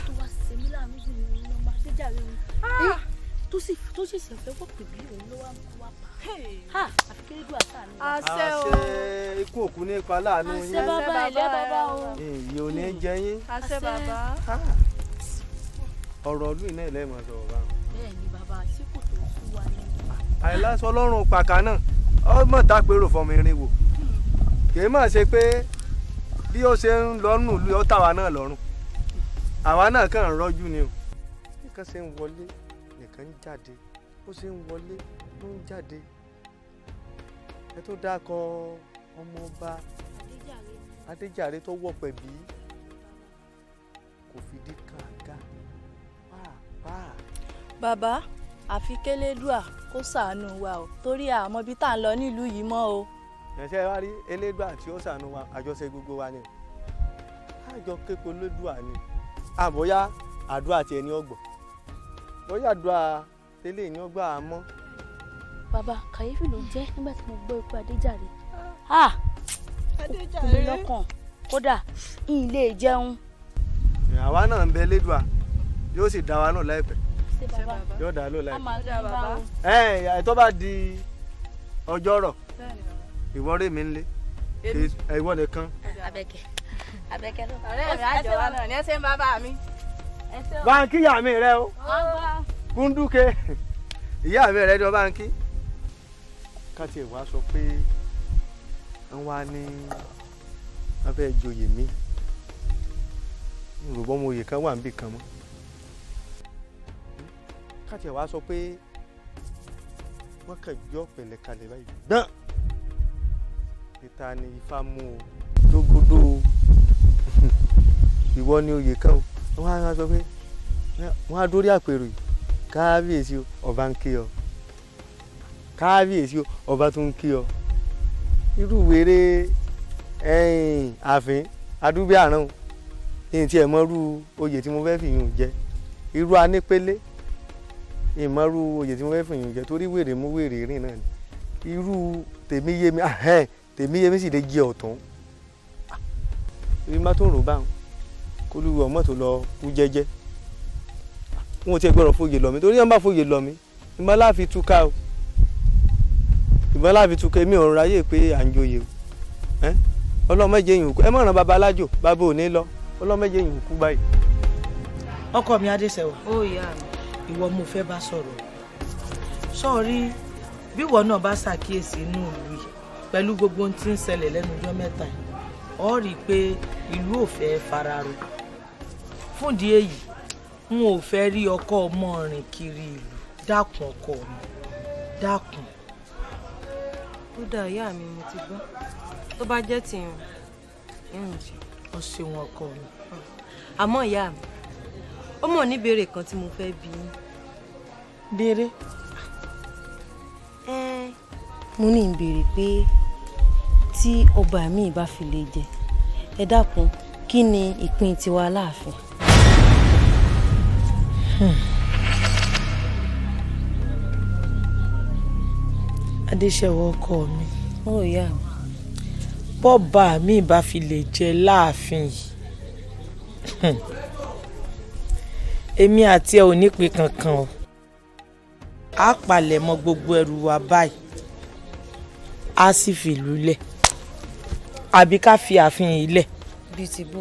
tó wá ṣe mí láàánú jù ní ọmọ adéjàre mi. tó ṣẹ̀ṣẹ̀ fẹ́ wọ́ pè bí òun ló wá mú wá pa. àfi kéré dùn àṣà ni. àṣẹ o. ikú òkú ní ipa láàánú yín. àṣẹ bàbá ilé bàbá o. èyí ò ní jẹ yín. àṣẹ bàbá. ọ̀rọ̀ ọdún iná ilẹ̀ mọ̀ sọ̀rọ̀ báwọn. bẹ́ẹ̀ ni bàbá tí kò tó sú wa ni. àìláṣọ ọlọ́run pàkà náà ọmọ tápérò fọmọ irin wò kì í mà ṣe pé bí ó ṣe ń lọ́nù lú ọ́ tàwa náà lọ́rùn àwa náà kàn ń rọ́jú ni o nìkan ṣe ń wọlé nìkan ń jáde ó ṣe ń wọlé ló ń jáde ẹ tó dákọ ọmọọba Adéjàre tó wọ̀ pẹ̀bí kò fìdí kànga pàápàá. bàbá àfi kélédùà kó ṣàánú wa o torí àmọ́ bí tá à ń lọ nílùú yìí mọ́ o. ẹ̀ṣẹ́ wa rí elédùà tí ó ṣàánú wa àjọṣe gbogbo wa ni àjọ kéko lédùà ni àbóyá àdúrà tiẹ̀ ní ọgbọ̀n bóyá àdúrà tẹ́lẹ̀ ní ọgbà àmọ́. bàbá kàyéfì ló jẹ́ nígbà tí mo gbọ́ ikú Adéjàre. Adéjàre lọ́kàn kódà ilé jẹun. àwa náà ń bẹ lédùà yóò sì dá wa náà láìpẹ́ yóò dá lò láìpẹ́. ẹ tó bá di ọjọ́rọ̀ ìwọ rè mí nlé ìwọ nìkan. Abẹ́kẹ́ ló. ọ̀rẹ́ mi àjọ wa náà ní ẹsẹ̀ ń bàbá mi. báńkì ìyá mi rẹ o kúndùkẹ́ ìyá mi rẹ ni ọ báńkì. ká tiẹ̀ wá sọ pé wọ́n wá ní wọ́n fẹ́ joyè mi yorùbá ọmọ oyè kan wà níbì kan mọ́. ká tiẹ̀ wá sọ pé wọ́n kàn gbé ọ̀pẹ̀lẹ̀ kalẹ̀ báyìí gbọ́n ìta ni ifá mú o lógodó ìwọ ni oyè kan o wọ́n á sọ pé wọ́n á dórí àpèrò yìí kábíyèsí o ọba ń kí ọ kábíyèsí o ọba tó ń kí ọ irú wèrè ààfin adúbí àrùn yìí tí ẹ mọ́rú oyè tí mo fẹ́ fi yùn jẹ irú anípélé ìmọ̀rú oyè tí mo fẹ́ fi yùn jẹ torí wèrè mú wèrè rìn náà ni irú tèmíyémi sì lè jẹ ọ̀tún ibi má tó ń rò báwọn kó lù ọmọ tó lọ kú jẹ́jẹ́ wọn ò tiẹ̀ gbọ́dọ̀ fòye lọ mi torí wọn bá fòye lọ mi ìmọ̀ láàfin túká o ìmọ̀ láàfin túká èmi ò ń ráyè pé à ń joyè o ọlọ́mọdé yìí kú ẹ mọ̀ràn baba alájò baba ò ní lọ ọlọ́mọdé yìí kú báyìí. ọkọ mi Adéṣẹwà ó yá mi ìwọ mo fẹ́ bá sọ̀rọ̀ sọ́ọ̀rí bí ìwọ náà bá ṣàkíyèsí inú ìlú yìí pẹ̀lú gbogbo ohun tí ń ṣẹlẹ̀ lẹ́nu ọjọ́ mẹ́ta yìí ọ rí i pé ìlú ò fẹ́ fararo fún ìdí èyí n ò fẹ́ rí ọkọ ọmọ rìn kiri ìlú dákun ọkọ mi dákun. ó dá ìyá mi mo ti gbọ́ tó bá jẹ́ tìyàn ìrùn jù. ọ ṣeun ọkọ mi. àmọ́ ìyá mi ó mọ̀ ní ìbéèrè kan tí mo fẹ́ bi yín. béèrè. mo ní ìbéèrè pé tí ọba mi bá fi lè jẹ ẹ dákun kí ni ìpín tiwa láàfin. Adéṣẹwà ọkọ mi. ó yá mi. bọ́ba mi bá fi lè jẹ láàfin yìí èmi àti ẹ ò ní pé kankan o á palẹ̀ mọ́ gbogbo ẹrù wa báyìí á sì fìlú lẹ̀ àbí ká fi ààfin yìí lẹ̀. bíi ti bò.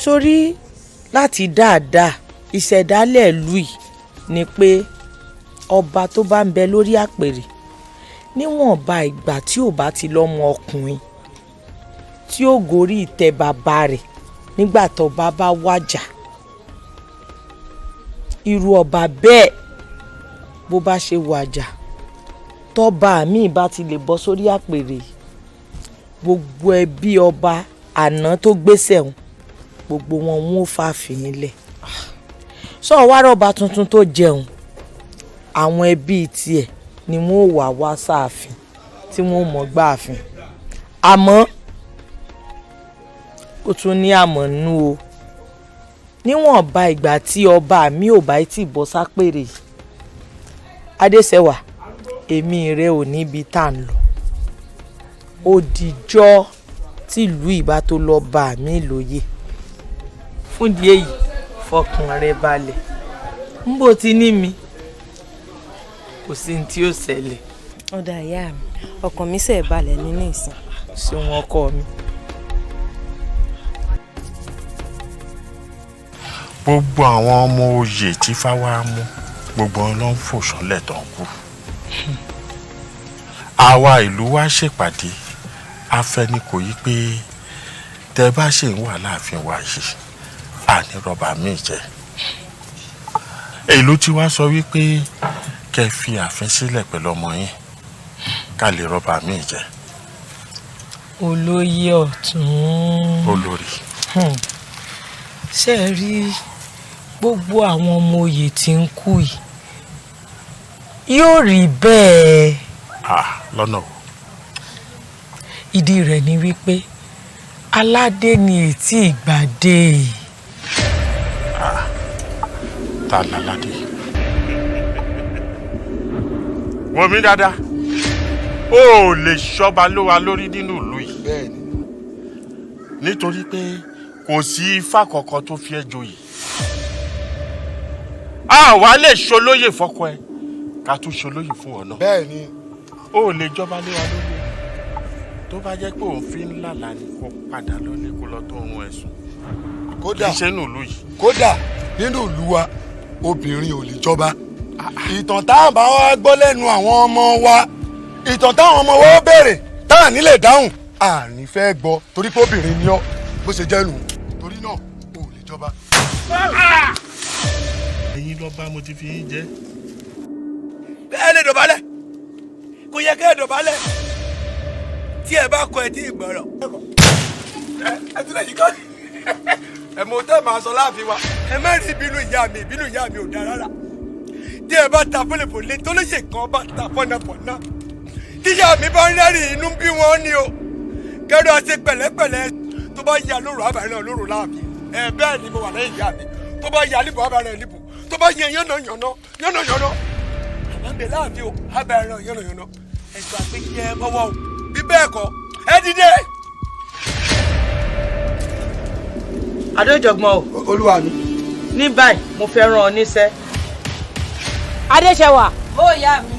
sórí láti dáadáa ìṣẹ̀dálẹ̀ ìlú yìí ni pé ọba tó bá ń bẹ lórí àpèrè níwọ̀nba ìgbà tí ò bá ti lọ́mọ ọkùnrin tí ó gorí ìtẹ́ bàbá rẹ̀ nígbà tó bá wájà irú ọba bẹ́ẹ̀ bó bá ṣe wàjà tọ́ba mi bá ti lè bọ́ sórí àpèrè gbogbo ẹbí ọba àná tó gbéṣẹ̀ wọn gbogbo wọn ò fàáfin nílẹ̀ sọ wá rọba tuntun tó jẹun àwọn ẹbí tiẹ̀ ni wọn ò wá sáàfin tí wọn ò mọ̀ gbáàfin àmọ́ ó tún ní àmọ́ nú o níwọ̀nba ìgbà tí ọba mi ò bá tí ì bọ́ sápèrè Adéṣẹwà èmi rẹ ò níbi tá à ń lọ ó dìjọ́ tìlú ìbá tó lọ bá mi lóye fún ìdí èyí fọkàn rẹ balẹ̀ ń bò tí ní mi kò sí ní tí ó ṣẹlẹ̀. ọ̀dà ìyá mi ọkàn mi ṣe balẹ̀ nínú ìsìn. ṣeun ọkọ mi. gbogbo àwọn ọmọ oyè tí fáwa mú gbogbo wọn ló ń fò sánlẹ̀ tó ń kú. àwa ìlú wa ṣèpàdé afẹ́ni kò yí pé tẹ́ bá ṣe ń wà láàfin wa yìí àní rọ́bà míì jẹ́ èlú tí wàá sọ wípé kẹ́ fi ààfin sílẹ̀ pẹ̀lú ọmọ yín ká lè rọ́bà míì jẹ́. olóyè ọ̀tún. olórí. ṣé ẹ rí gbogbo àwọn ọmọ oyè tí ń kú yìí yóò rí bẹ́ẹ̀. lọ́nà wo. ìdí rẹ̀ ni wípé aládé ni ètí ìgbàdé. ta láládé. wọ́n mi dáadáa ó lè ṣọba ló wa lórí nínú ìlú yìí. bẹ́ẹ̀ni. nítorí pé kò sí ifá kankan tó fi ẹ́ joyè. àwa lè ṣolóyè fọ́kọ ẹ ká tún ṣolóyè fún ọ náà. bẹ́ẹ̀ni. ó lè jọba lé wa lórí tó bá jẹ́ pé òun fi ń lálàá ni kó padà lọ́lé kó lọ tó ohun ẹ̀sùn. kódà kì í ṣe nínú ìlú yìí. kódà nínú ìlú wa obìnrin ò lè jọba. ìtàn táwọn bá wá gbọ́ lẹ́nu àwọn ọmọ wa ìtàn táwọn ọmọ wa ó béèrè táwọn nílẹ̀ dáhùn àní fẹ́ gbọ́ torí pé obìnrin ni ọ́ bó ṣe jẹ́ nù torí náà ò lè jọba. ẹ̀yin lọ́ba mo ti fi yín jẹ́. ẹ lè dọ̀bálẹ̀ kò yẹ kẹ́ ẹ dọ̀bálẹ̀ tí ẹ bá kọ ẹ tí ì gbọ́rọ̀. ẹ tún lè yí kọ́ ẹ mọ tẹ́ máa sọ láàfin wa ẹ má rí ìbínú ìyá mi ò dáa rárá tí ẹ bá ta fọlẹ́fọlẹ́ tó lè ṣe kan bá ta fọ́nàfọ́nà tíyá mi bá ń rẹ́rìn inú bí wọ́n ní o kẹ́rọ àti pẹ̀lẹ́pẹ̀lẹ́ tó bá yà lóru àbàrẹ̀ lóru láàfin ẹ bẹ́ẹ̀ ni mo wà lẹ́yìn ìyá mi tó bá yà níbo àbàrẹ̀ níbo tó bá yẹ yánnayànna àwọn bẹ̀ láàfin o àbàrẹ̀ yánnayànna ẹ̀sùn àpèjẹ mọ́wọ́ o bí bẹ́ẹ̀ kọ́ ẹ dìde. adéjọgbọn o. olúwa mi. ní báyìí mo fẹ́ rán ọ níṣẹ́. adéṣẹwà. ó yá mi.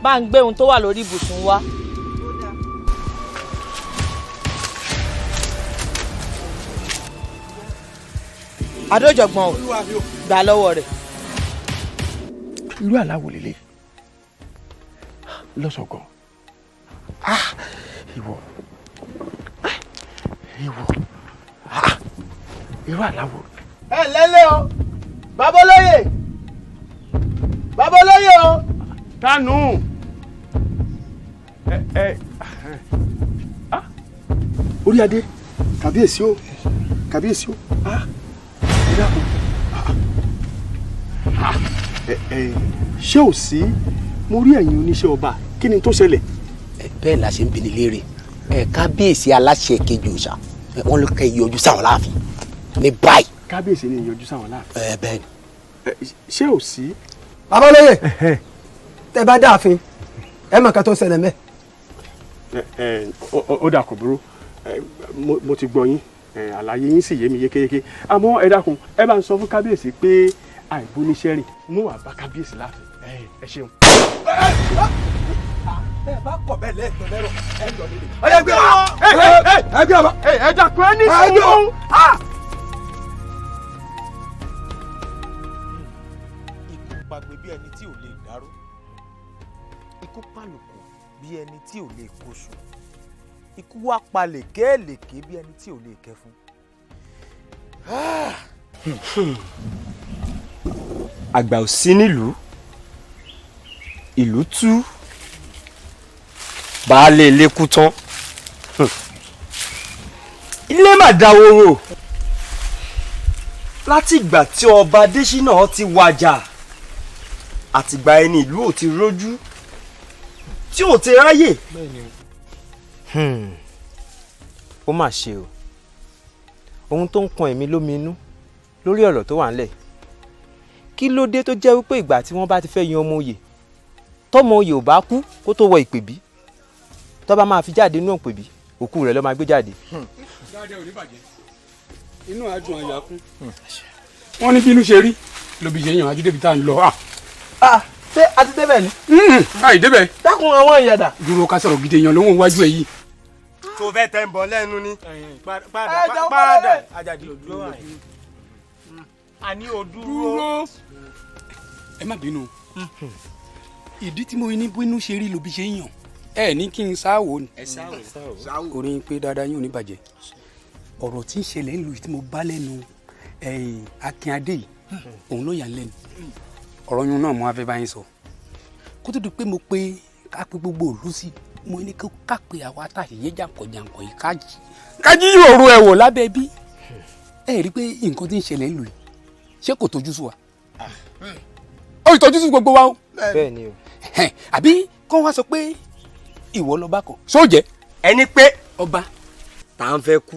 bá ń gbé ohun tó wà lórí ibùsùn wá. adéjọgbọn o gbà lọ́wọ́ rẹ̀. irú aláwo lélẹ̀ lọ́sọ̀gàn ìwọ irú aláwo. ẹ lẹ́lẹ́ o babolóye o. tánú orí adé kàbíyèsí o ṣé ò sí mo rí ẹ̀yin oníṣẹ́ ọba kí ni tó ṣẹlẹ̀. bẹ́ẹ̀ la ṣe ń bini léèrè kábíyèsí aláṣẹ kejì òòṣà wọn ló kẹ́ yọjú sáwọn láàfin ní báyìí. kábíyèsí ni yọjú sáwọn láàfin. bẹ́ẹ̀ ni. ṣé ò sí. babolóye tẹ bá dáàfin ẹ mọ̀ ká tó ṣẹlẹ̀ mẹ́. ó dà kò burú mo ti gbọ́ yín àlàyé yín sì yé mi yékéyéké àmọ́ ẹ dákun ẹ bá ń sọ fún kábíyèsí pé àìbóníṣẹ́ rìn mú wàá bá kábíyèsí láàfin ẹ ṣeun. ẹ bá kọ̀ bẹ́ẹ̀ lẹ́ẹ̀kan lẹ́rọ̀ ẹ ń lọ nílé. ọ̀yẹ́ gbé wa ẹ gbé wa. ẹ dákun ẹ ní sùúrù. ikú pagbe bí ẹni tí ò lè dárò ikú pàlùkù bí ẹni tí ò lè kóṣù ikú wá palẹ̀ kéèlèké bí ẹni tí ò lè kẹfun. àgbà ò sí nílùú ìlú tú baálé ilé kú tán ilé mà dáwóró láti ìgbà tí ọba Adésínà ti wàjà àtìgbà ẹni ìlú ò ti rójú tí ò ti ráyè. ó mà ṣe o ohun tó ń kan èmi lóminú lórí ọ̀rọ̀ tó wà ńlẹ̀ kí ló dé tó jẹ́ wípé ìgbà tí wọ́n bá ti fẹ́ yan ọmọ oyè tọ́mọ oyè ò bá kú kó tó wọ ìpèbí tó bá máa fi jáde nínú ìpèbí òkú rẹ̀ ló máa gbé jáde. dáadáa ò ní bàjẹ́ inú àjùn àyà kún wọ́n ní bí inú ṣe rí lóbi ṣe yàn ajídébi tá à ń lọ. ṣé a ti débẹ̀ ni. àì débẹ̀. dákun àwọn ìyàdà. dúró ká sọ̀rọ̀ gidi èèyàn lóhùn wájú ẹ̀ yìí. tó fẹ́ tẹ́ ń bọ̀ lẹ́nu ni. padà Àjàdí dúró àyè. àní ò dúró. ẹ má bínú ìdí tí mo ní bínú ṣe rí lóbi ṣe yàn ẹ ní kí n sáwò ni orin pé dáadáa yín ò ní bàjẹ́ ọ̀rọ̀ tí ń ṣẹlẹ̀ ńlùú tí mo bá lẹ́nu Akínadé yìí òun ló yà ń lẹ́nu ọ̀rọ̀ yún náà mo wá fẹ́ bá yín sọ kó tó di pé mo pé ká pé gbogbo òlú sí mo ní ká pé àwa tá a yé jàǹkọ̀ yìí kájí òru ẹ̀ wò lábẹ́ bí ẹ rí i pé nǹkan tí ń ṣẹlẹ̀ ńlùú yìí ṣé kò tójú sí wa ó ìtọ́jú sí gbogbo wa o bẹ́ẹ̀ ni o àbí kọ́ wá sọ pé ìwọ lọ́ba kan sóòjẹ́ ẹni pé ọba tá à ń fẹ́ kú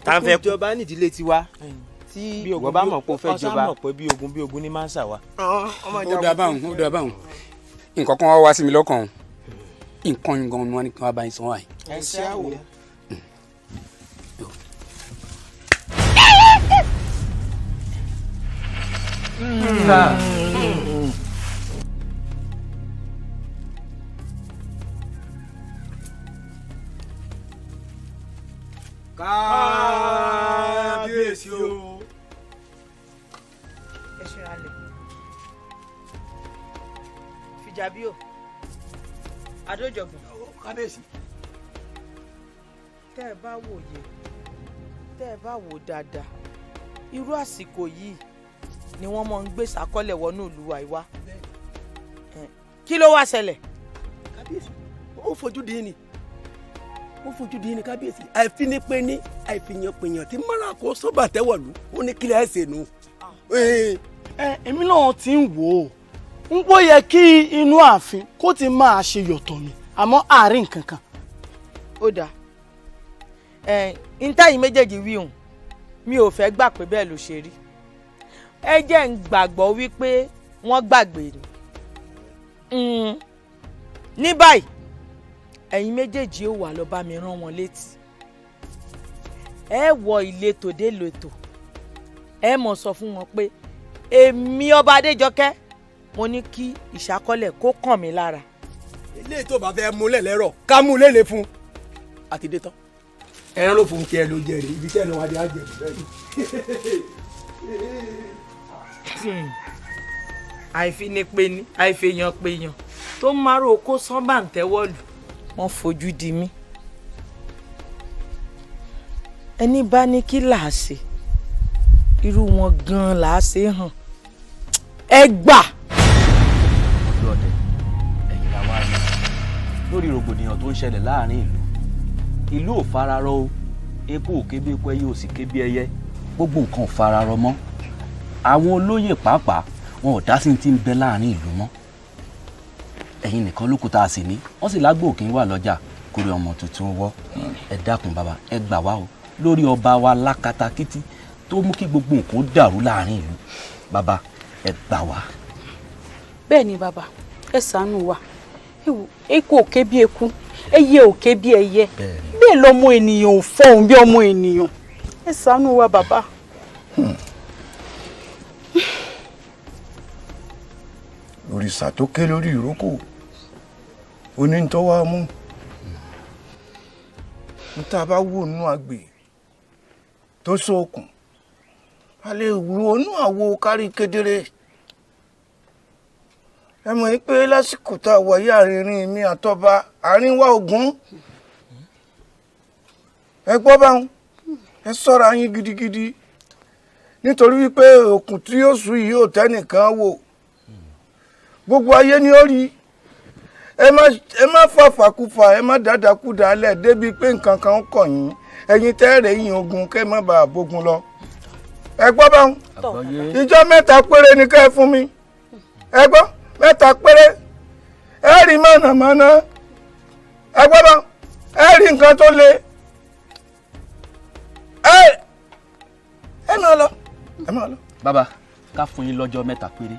tá ń fẹ́ kú ìjọba nídìílé tiwa tí ìwọ bá mọ̀ pé ó fẹ́ jọba ọ̀sán mọ̀ pé bí ogun ní máa ń ṣàwá. ó dà báwọn nǹkan kan wá sí mi lọ́kàn nǹkan yín gan-an ni wọ́n ní kí wọ́n bá yín sọ wáyé. ẹ ṣe àwò. Kábíyèsí o. ẹ ṣera lẹ fìjàbíò adójọgbọn kábíyèsí. tẹ́ ẹ bá wòye tẹ́ ẹ bá wò dáadáa irú àsìkò yìí ni wọ́n máa ń gbé sàkọ́lẹ̀ wọnú ìlú wa ìwá kí ló wá ṣẹlẹ̀. kábíyèsí ó fojú di ni ó fojú di ni kábíyèsí àìfinipé ní àìfihànpèyàn tí mara kó sọ́bà tẹ́wọ̀lú ó ní kílẹ̀ ẹ̀sẹ̀ nù. èmi náà ti ń wò ó ń bó yẹ kí inú ààfin kó ti máa ṣe yọ̀tọ̀ mi àmọ́ àárín kankan. ó dáa ntẹ́yìn méjèèjì wí hùn mi ò fẹ́ gbà pé bẹ́ẹ̀ ló ṣe rí ẹ jẹ́ ń gbàgbọ́ wípé wọ́n gbàgbé ni ní báyìí ẹ̀yin méjèèjì ó wà lọ bá mi rán wọn létí ẹ wọ ìletò dé lòtò ẹ mọ̀ sọ fún wọn pé èmi ọba Adéjọkẹ́ mo ní kí ìṣàkọlẹ̀ kó kàn mí lára. ilé tó bá fẹ́ múlẹ̀ lẹ́rọ̀ ká mú lélẹ̀ fún àti dé tán. ẹran ló fún kí ẹ ló jẹ rè ibi tí ẹ lọ wá dé àjẹ bẹ́ẹ̀ ni. àìfinipé ni àìfèèyàn péyàn tó márò kó sánbà ń tẹ́wọ́lù wọ́n fojú di mí. ẹni bá ní kí làá ṣe irú wọn gan-an làá ṣe hàn ẹ gbà. ọjọ́ ọdẹ ẹ̀yìn la wá rí lórí rògbòdìyàn tó ń ṣẹlẹ̀ láàrin ìlú ò fararọ o epo ò ké bí epo ẹyẹ ò sì ké bí ẹyẹ gbogbo nǹkan ò fararọ mọ́ àwọn olóyè pàápàá wọn ò dá sí ti ń bẹ láàrin ìlú mọ́ ẹ̀yin nìkan ló kù tá a sì ní wọ́n sì lágbó òkè wà lọ́jà kórè ọmọ tuntun wọ́ ẹ dákun bàbá ẹ gbà wá o lórí ọba wa lákatakítí tó mú kí gbogbo nǹkan dàrú láàrin ìlú bàbá ẹ gbà wá. bẹ́ẹ̀ ni bàbá ẹ ṣàánú wa eku ò ké bí eku ẹyẹ ò ké bí ẹyẹ bẹ́ẹ̀ lọ́mọ ènìyàn ò fọhùn bí ọmọ ènìyàn ẹ ṣàánú wa bàbá. òrìṣà tó ké lórí ìrókò onítọ́wá mú níta bá wò nínú àgbè tó sókun a lè wọnú àwo kárí kedere ẹ mọ̀ pé lásìkò tá a wáyé àárín mi àtọba àárín wa Ògún ẹ gbọ́ báwọn ẹ ṣọ́ra yín gidigidi nítorí wípé òkun tí yóò sùn yìí ò tẹ́nìkan wò gbogbo ayé ni ó rí ẹ má fàfàkùfà ẹ má dàdàkú dálẹ̀ débi pé nǹkan kan ń kọ̀ yín ẹ̀yin tẹ́rẹ̀ yín ogun kẹ́ má bàa bógun lọ ẹ gbọ́ báwọn ìjọ mẹ́ta péré ni kẹ́ ẹ fún mi ẹ gbọ́ mẹ́ta péré ẹ rí mọ̀nàmọ́ná ẹ gbọ́ báwọn ẹ rí nǹkan tó le ẹ máa lọ ẹ máa lọ. bàbá ká fún yín lọ́jọ́ mẹ́ta péré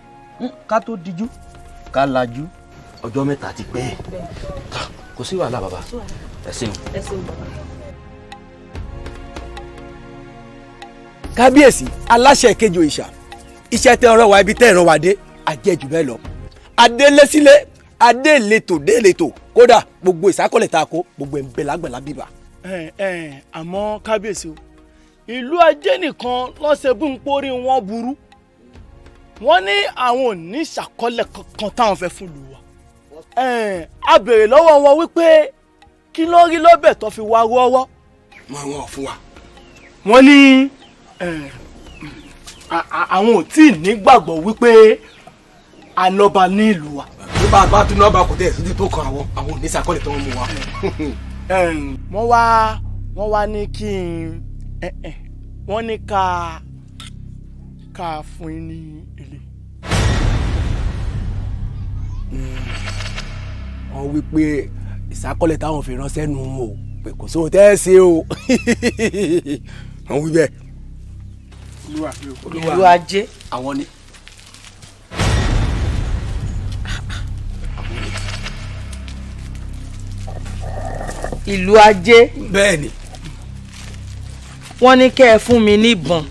ká tó dijú ká lajú ọjọ́ mẹ́ta ti pẹ́ kò sí wàhálà bàbá ẹ ṣeun. kábíyèsí aláṣẹ kejì òrìṣà iṣẹ́ tẹ́ ọ̀rọ̀ wa ibi tẹ́ ẹ̀rọ wa dé àjẹjù bẹ́ẹ̀ lọ adélésílẹ̀ adélétò délétò kódà gbogbo ìsákọ̀lẹ̀ tá a kó gbogbo ẹ̀ ń bẹ lágbàlá bíbà. àmọ́ kábíyèsí o ìlú ajé nìkan lọ́sẹ̀ bí n pórí wọn burú wọ́n ní àwọn ò ní ìṣàkọọ́lẹ̀ kankan táwọn fẹ́ fún ìlú wa. a béèrè lọ́wọ́ wọn wípé kí ló rí lọ́bẹ̀ tó fi wá rọ́wọ́. wọn ò fún wa. wọ́n ní àwọn ò tí ì nígbàgbọ́ wípé alọ́ba ní ìlú wa. bí bá a bá tún náà bá kò tẹ̀ sí tó kan àwọn oníṣàkọọ́lẹ̀ tó ń mú wa. wọ́n wá ní kí n wọ́n ní ká fún yín ní ilé. wọ́n wí pé ìṣàkọọ́lẹ̀ táwọn fi ránṣẹ́ nù o pé kò sóhun tẹ́ ẹ ṣe o. wọ́n wí bẹ́ẹ̀. ìlú ajé àwọn ni. ìlú ajé. bẹ́ẹ̀ ni. wọ́n ní kẹ́ ẹ fún mi níbọn.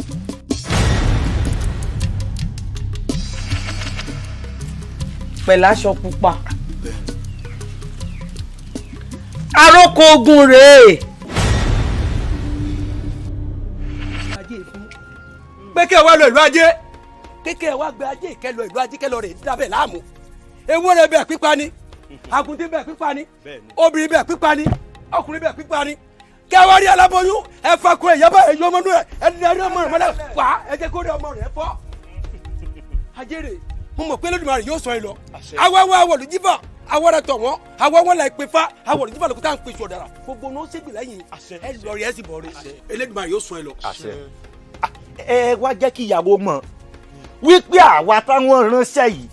pẹ̀lú aṣọ pupa. aróko ogun rèé. pé kí ẹ wá lọ ìlú ajé kékeré wá gbé ajé ìkẹlọ ìlú ajé kẹlọ rè dábẹ́ láàmú ewúrẹ́ bẹ́ẹ̀ pípa ni àgùntàn bẹ́ẹ̀ pípa ni obìnrin bẹ́ẹ̀ pípa ni ọkùnrin bẹ́ẹ̀ pípa ni kẹwàá aláboyún ẹ fakun ẹyàbá ẹyọ ọmọdún rẹ ẹ darí ọmọ rẹ mọ́lẹ̀ wá ẹ jẹ́ kó rí ọmọ rẹ fọ́ ajére mo mọ̀ pé Olódùmarè yóò sọ ẹ lọ àwọn olùjífà àwọn rẹ tọ̀ wọ́n àwọn wọn là ń pe fa àwọn olùjífà lókùtà ń pe sọ̀dàrà gbogbo ní ó ṣègbè lẹ́yìn ẹ lọ rí ẹ sì bọ̀ rí Olódùmarè yóò sọ ẹ lọ. ẹ wá jẹ́ kí ìyàwó mọ̀ wípé àwa táwọn ránṣẹ́ yìí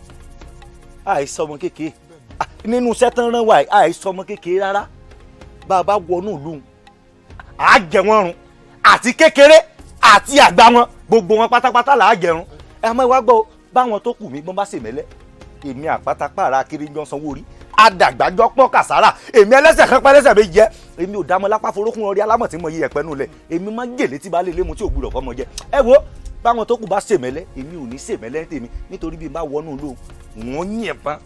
àìsọmọ kékeré nínú iṣẹ́ tán rán wa àìsọmọ kékeré rárá bá a bá wọnú ìlú à á jẹ wọ́n run àti kékeré àti àgbà wọn gbogbo wọn pátápátá là á jẹrun ẹ máa wá gbọ́ báwọn tó kù mí gbọ́n bá ṣèmẹ́lẹ́ èmi àpátápàrà kiri gbọ́n sanwó orí adàgbàjọ pọ̀ kàsárà èmi ẹlẹ́sẹ̀ kan pẹ́lẹ́sẹ̀ méjì jẹ́ èmi ò dámọ́ lápá forókùn orí alámọ̀ tí mo yí ẹ̀pẹ́ nù lẹ̀ èmi máa ń gèlè tí baálé ilé mu tí ò gbúdọ̀ fọmọ jẹ ẹ wo báwọn tó kù bá ṣèmẹ́lẹ́ èmi ò ní ṣèmẹ́lẹ́ tèmi nítorí bí n bá wọnú lò wọ́n yìnbọn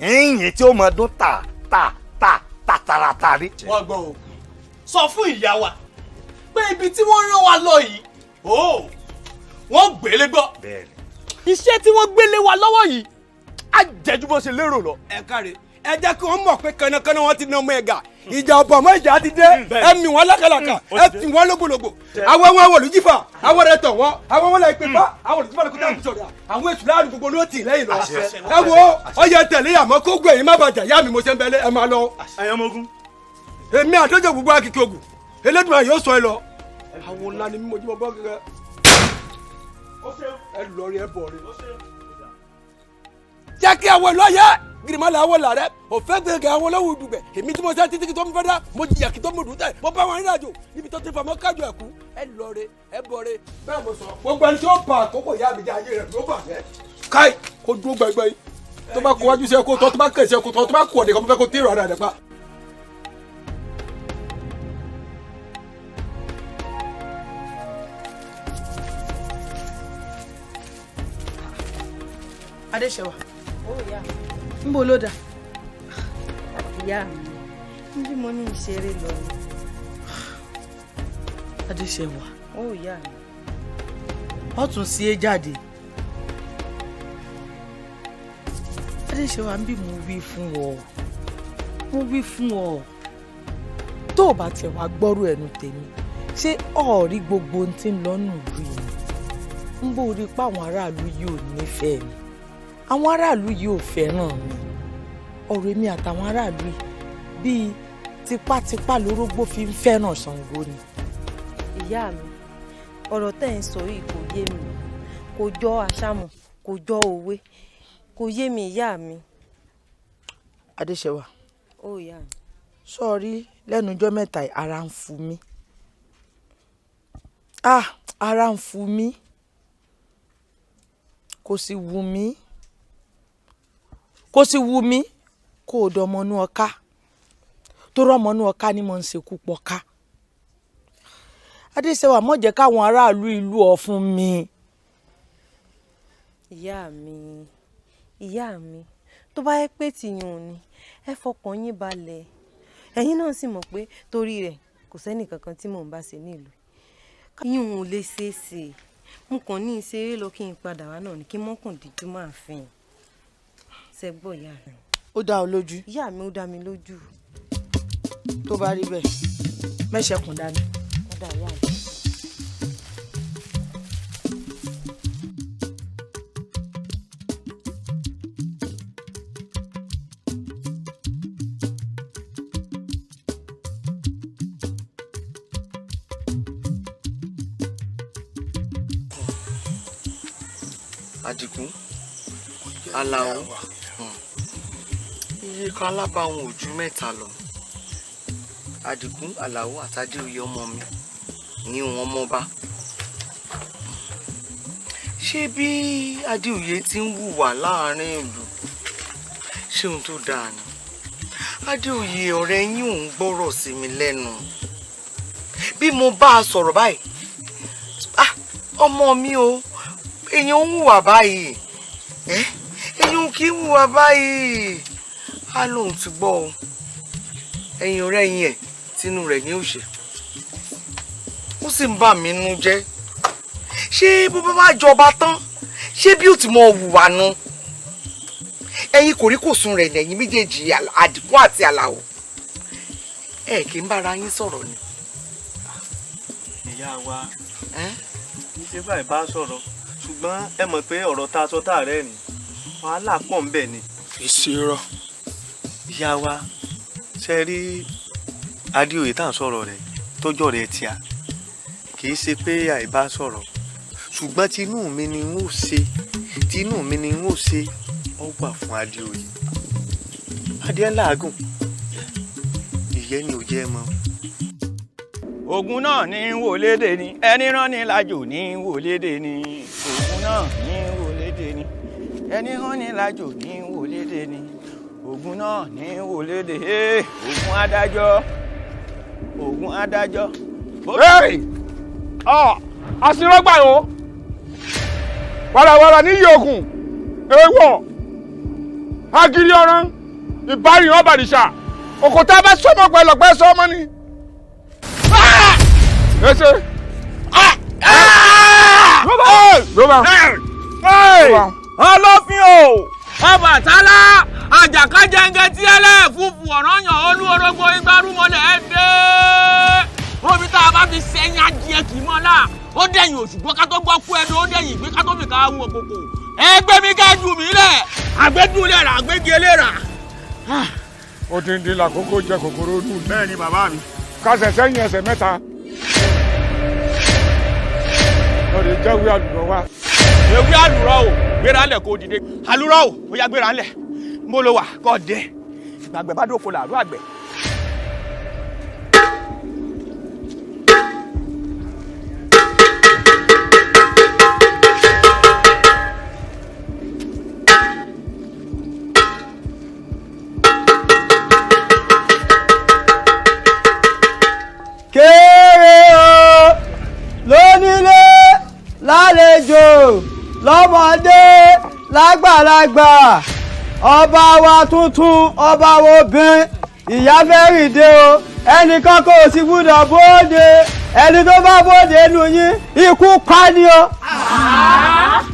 ẹ̀yìn tí ó máa dún tààràtà rí. wọ́n gbọ́ o sọ fún ìyá wa pé ibi tí wọ́n rán wa lọ yìí wọ́n gbélé gbọ́ iṣẹ́ tí wọ́n gbélé wa lọ́wọ́ yìí á jẹ́jú bó ṣe lérò lọ. ẹ káre ẹ jẹ́ kí wọ́n mọ̀ pé kánnakánná wọn ti ná ọmọ ẹ̀gà ìjà ọ̀bọ̀ ọmọ ìjà ti dé ẹ mì wọ́n lákàlàkà ẹ tì wọ́n lógbòlógbò àwọn olùjífà àwọn rẹ tọ̀ wọ́n àwọn wọn lè pè fá àwọn olùjífà lè kó dáhùn sọ̀rọ̀ àwọn èṣù láàrin gbogbo ló tì lẹ́yìn lọ. ẹ wo ọyẹ tẹ̀lé àmọ́ kó gbé yín má bàjẹ́ yá mi mo ṣe ń bẹ́lẹ̀ ẹ máa lọ. ẹyọmọgún. èmi àtọ́jọ́ gbogbo akíkí ogun Elédùmarè yóò sọ ẹ lọ. àwọn ńlá ni mímọ jímọ bọ́ gẹ́gẹ́ ẹ lọ rí ẹ bọ̀ rí. jẹ́ kí àwọn ìlú ayé girimala àwọn làrẹ òfé gbẹgẹ àwọn olówó dùgbẹ èmi tí mo sẹ títí tó ń fẹ́ dá mo jìyà kí tó mo dùn tẹ mo bá wọn rìn àjò níbi tó ti fà mọ́ kájọ ẹ̀kú ẹ lọ rí ẹ bọ̀ rí. bẹ́ẹ̀ mo sọ gbogbo ẹni tí ó pa àkókò ìyá mi jẹ ayé rẹ̀ ló bà fẹ́. káì kó dúró gbẹgbẹ yìí tó bá kó wájú sí ẹkọ tó bá kẹsì ẹkọ tó bá kú ọ̀dẹ̀ kan mo fẹ́ kó tèrò ara rẹ̀ pa. Adéṣẹwà nbó ló dà. ìyá mi níbi mo ní ìṣeré lọ ni. Adéṣẹwà ó ìyá mi. wọ́n tún sí é jáde. Adéṣẹwà ń bí mo wí fún ọ tó o bá tiẹ̀ wá gbọ́rú ẹnu tèmi ṣé ọ̀ọ́rí gbogbo ohun tí ń lọ́nù rí ni ń bó rí pé àwọn aráàlú yìí ò nífẹ̀ẹ́ mi àwọn aráàlú yìí ò fẹ́ràn mi ọ̀rọ̀ èmi àtàwọn aráàlú yìí bíi tipátipá lórógbó fi ń fẹ́ràn Ṣàngó ni. ìyá mi ọ̀rọ̀ tẹ́ ń sọ yìí kò yé mi kò jọ àṣàmọ̀ kò jọ òwe kò yé mi ìyá mi. Adéṣẹwà ó ìyá mi. sọ́ọ̀rí lẹ́nu ọjọ́ mẹ́ta ara ń fu mí ara ń fu mí kò sì wù mí kó o dọmọnú ọká tó rọmọnú ọká ni mo ń ṣekú pọ̀ ká. Adéṣẹwà mọ̀ jẹ́ káwọn aráàlú ìlú ọ fún mi. ìyá mi tó bá yẹ pé tìyàn ò ní ẹ fọkàn yín balẹ̀ ẹ̀yin náà sì mọ̀ pé torí rẹ̀ kò sẹ́nì kankan tí mò ń bá ṣe nílùú yín ò lè ṣeé ṣe mo kàn ní ìṣeré lọ kí n padà wá náà ni kí mọ́kàndínjú máa fi hàn ṣẹ́gbọ́ ìyá rẹ̀. ó dá ọ lójú. ìyá mi ó dá mi lójú. tó bá rí bẹ́ẹ̀ mẹ́sẹ̀kùn dání. ó dá ìyá mi. Àdìgún Àlàó iye kan alábàáwọn ò ju 3 lọ. Àdìgún Àlàó àtàdéoyè ọmọ mi ní wọn mọba. Ṣé bí Adéoyè ti ń hùwà láàrin ìlú ṣé ohun tó dáa ni? Adéoyè ọ̀rẹ́ yín ò ń gbọ́rọ̀ sí mi lẹ́nu. Bí mo bá a sọ̀rọ̀ báyìí ọmọ mi o èèyàn ń hùwà báyìí èèyàn kì í hùwà báyìí á lóun ti gbọ́ o ẹ̀yìn ọ̀rẹ́ yín ẹ̀ tínú rẹ̀ ní òṣè ó sì ń bà mí nú jẹ́ ṣé bó bá wá jọba tán ṣé bí ó ti mọ hùwà nu ẹ̀yin kòríkòsùn rẹ̀ lẹ́yìn méjèèjì Àdìgún àti Àlàó ẹ kì í bára yín sọ̀rọ̀ ni. ìyá wa ṣé báyìí bá sọ̀rọ̀ ṣùgbọ́n ẹ mọ̀ pé ọ̀rọ̀ tá a sọ tá a rẹ́ ni wàhálà pọ̀ ń bẹ ni. ìṣirò. ìyá wa ṣe rí Adéoyè tá à ń sọ̀rọ̀ rẹ̀ tọ́jọ́ rẹ̀ tíá kì í ṣe pé àìbá sọ̀rọ̀ ṣùgbọ́n tinú mi ni n ó ṣe tinú mi ni n ó ṣe ọ wà fún Adéoyè. adìẹ làágùn ìyẹn ni ò jẹ́ mọ́. Ògùn náà ní wòlédè ni ẹni rán ní lájò ní wòlédè ni Ògùn náà ní wòlédè ni ẹni rán ní lájò ní wòlédè ni Ògùn náà ní wòlédè Ògùn adájọ́ Ògùn adájọ́. àṣírọ́gbà yòó wàràwàrà ní yòókùn ewọ agiri ọ̀ràn ìbárìn ọbàdìṣà òkúta bá sọmọ pẹlọpẹ sọmọ ni. Ese. Ọlọ́fin o Ọbàtálá àjàkájẹ́ngẹ́ tí ẹlẹ́ẹ̀fúfú ọ̀ranyàn olúorógbó igbárùmọ̀lẹ̀ ẹ̀ dé. Omi tá a bá fi sẹ́yìn adìẹ kì í mọ́lá. Ó dẹ̀yìn òṣùgbọ́n ká tó gbọ́ kú ẹnu ó dẹ̀yìn ìgbé ká tó fi ká wọ kòkò. Ẹgbẹ́ mi ká jù mí lẹ̀. Àgbẹ̀dúnlẹ̀ rà àgbẹ̀gì eléra. Odindi làkókò jẹ kòkòrò nù. Bẹ́ẹ̀ ni bàbá mi. Kásẹ̀ sẹ́yìn ẹsẹ̀ mẹ́ta. Lọ́ọ̀dẹ̀ jẹ́ ewé àlùrọ̀ wa. Ewé àlùrọ̀ o, gbéra ńlẹ̀ kó dìde. Àlùrọ̀ o, ó yá gbéra ńlẹ̀. Mo lo wà kọ́ dé. Ìgbàgbẹ́ bá dóko làárú àgbẹ̀. kéré o lónílé lálejò lọ́mọdé lágbàlagbà ọba wa tuntun ọba wo bin ìyá fẹ́rìndé o ẹnìkan kò sí gbúdọ̀ bóde ẹni tó bá bóde nù yín ikú pa ni o.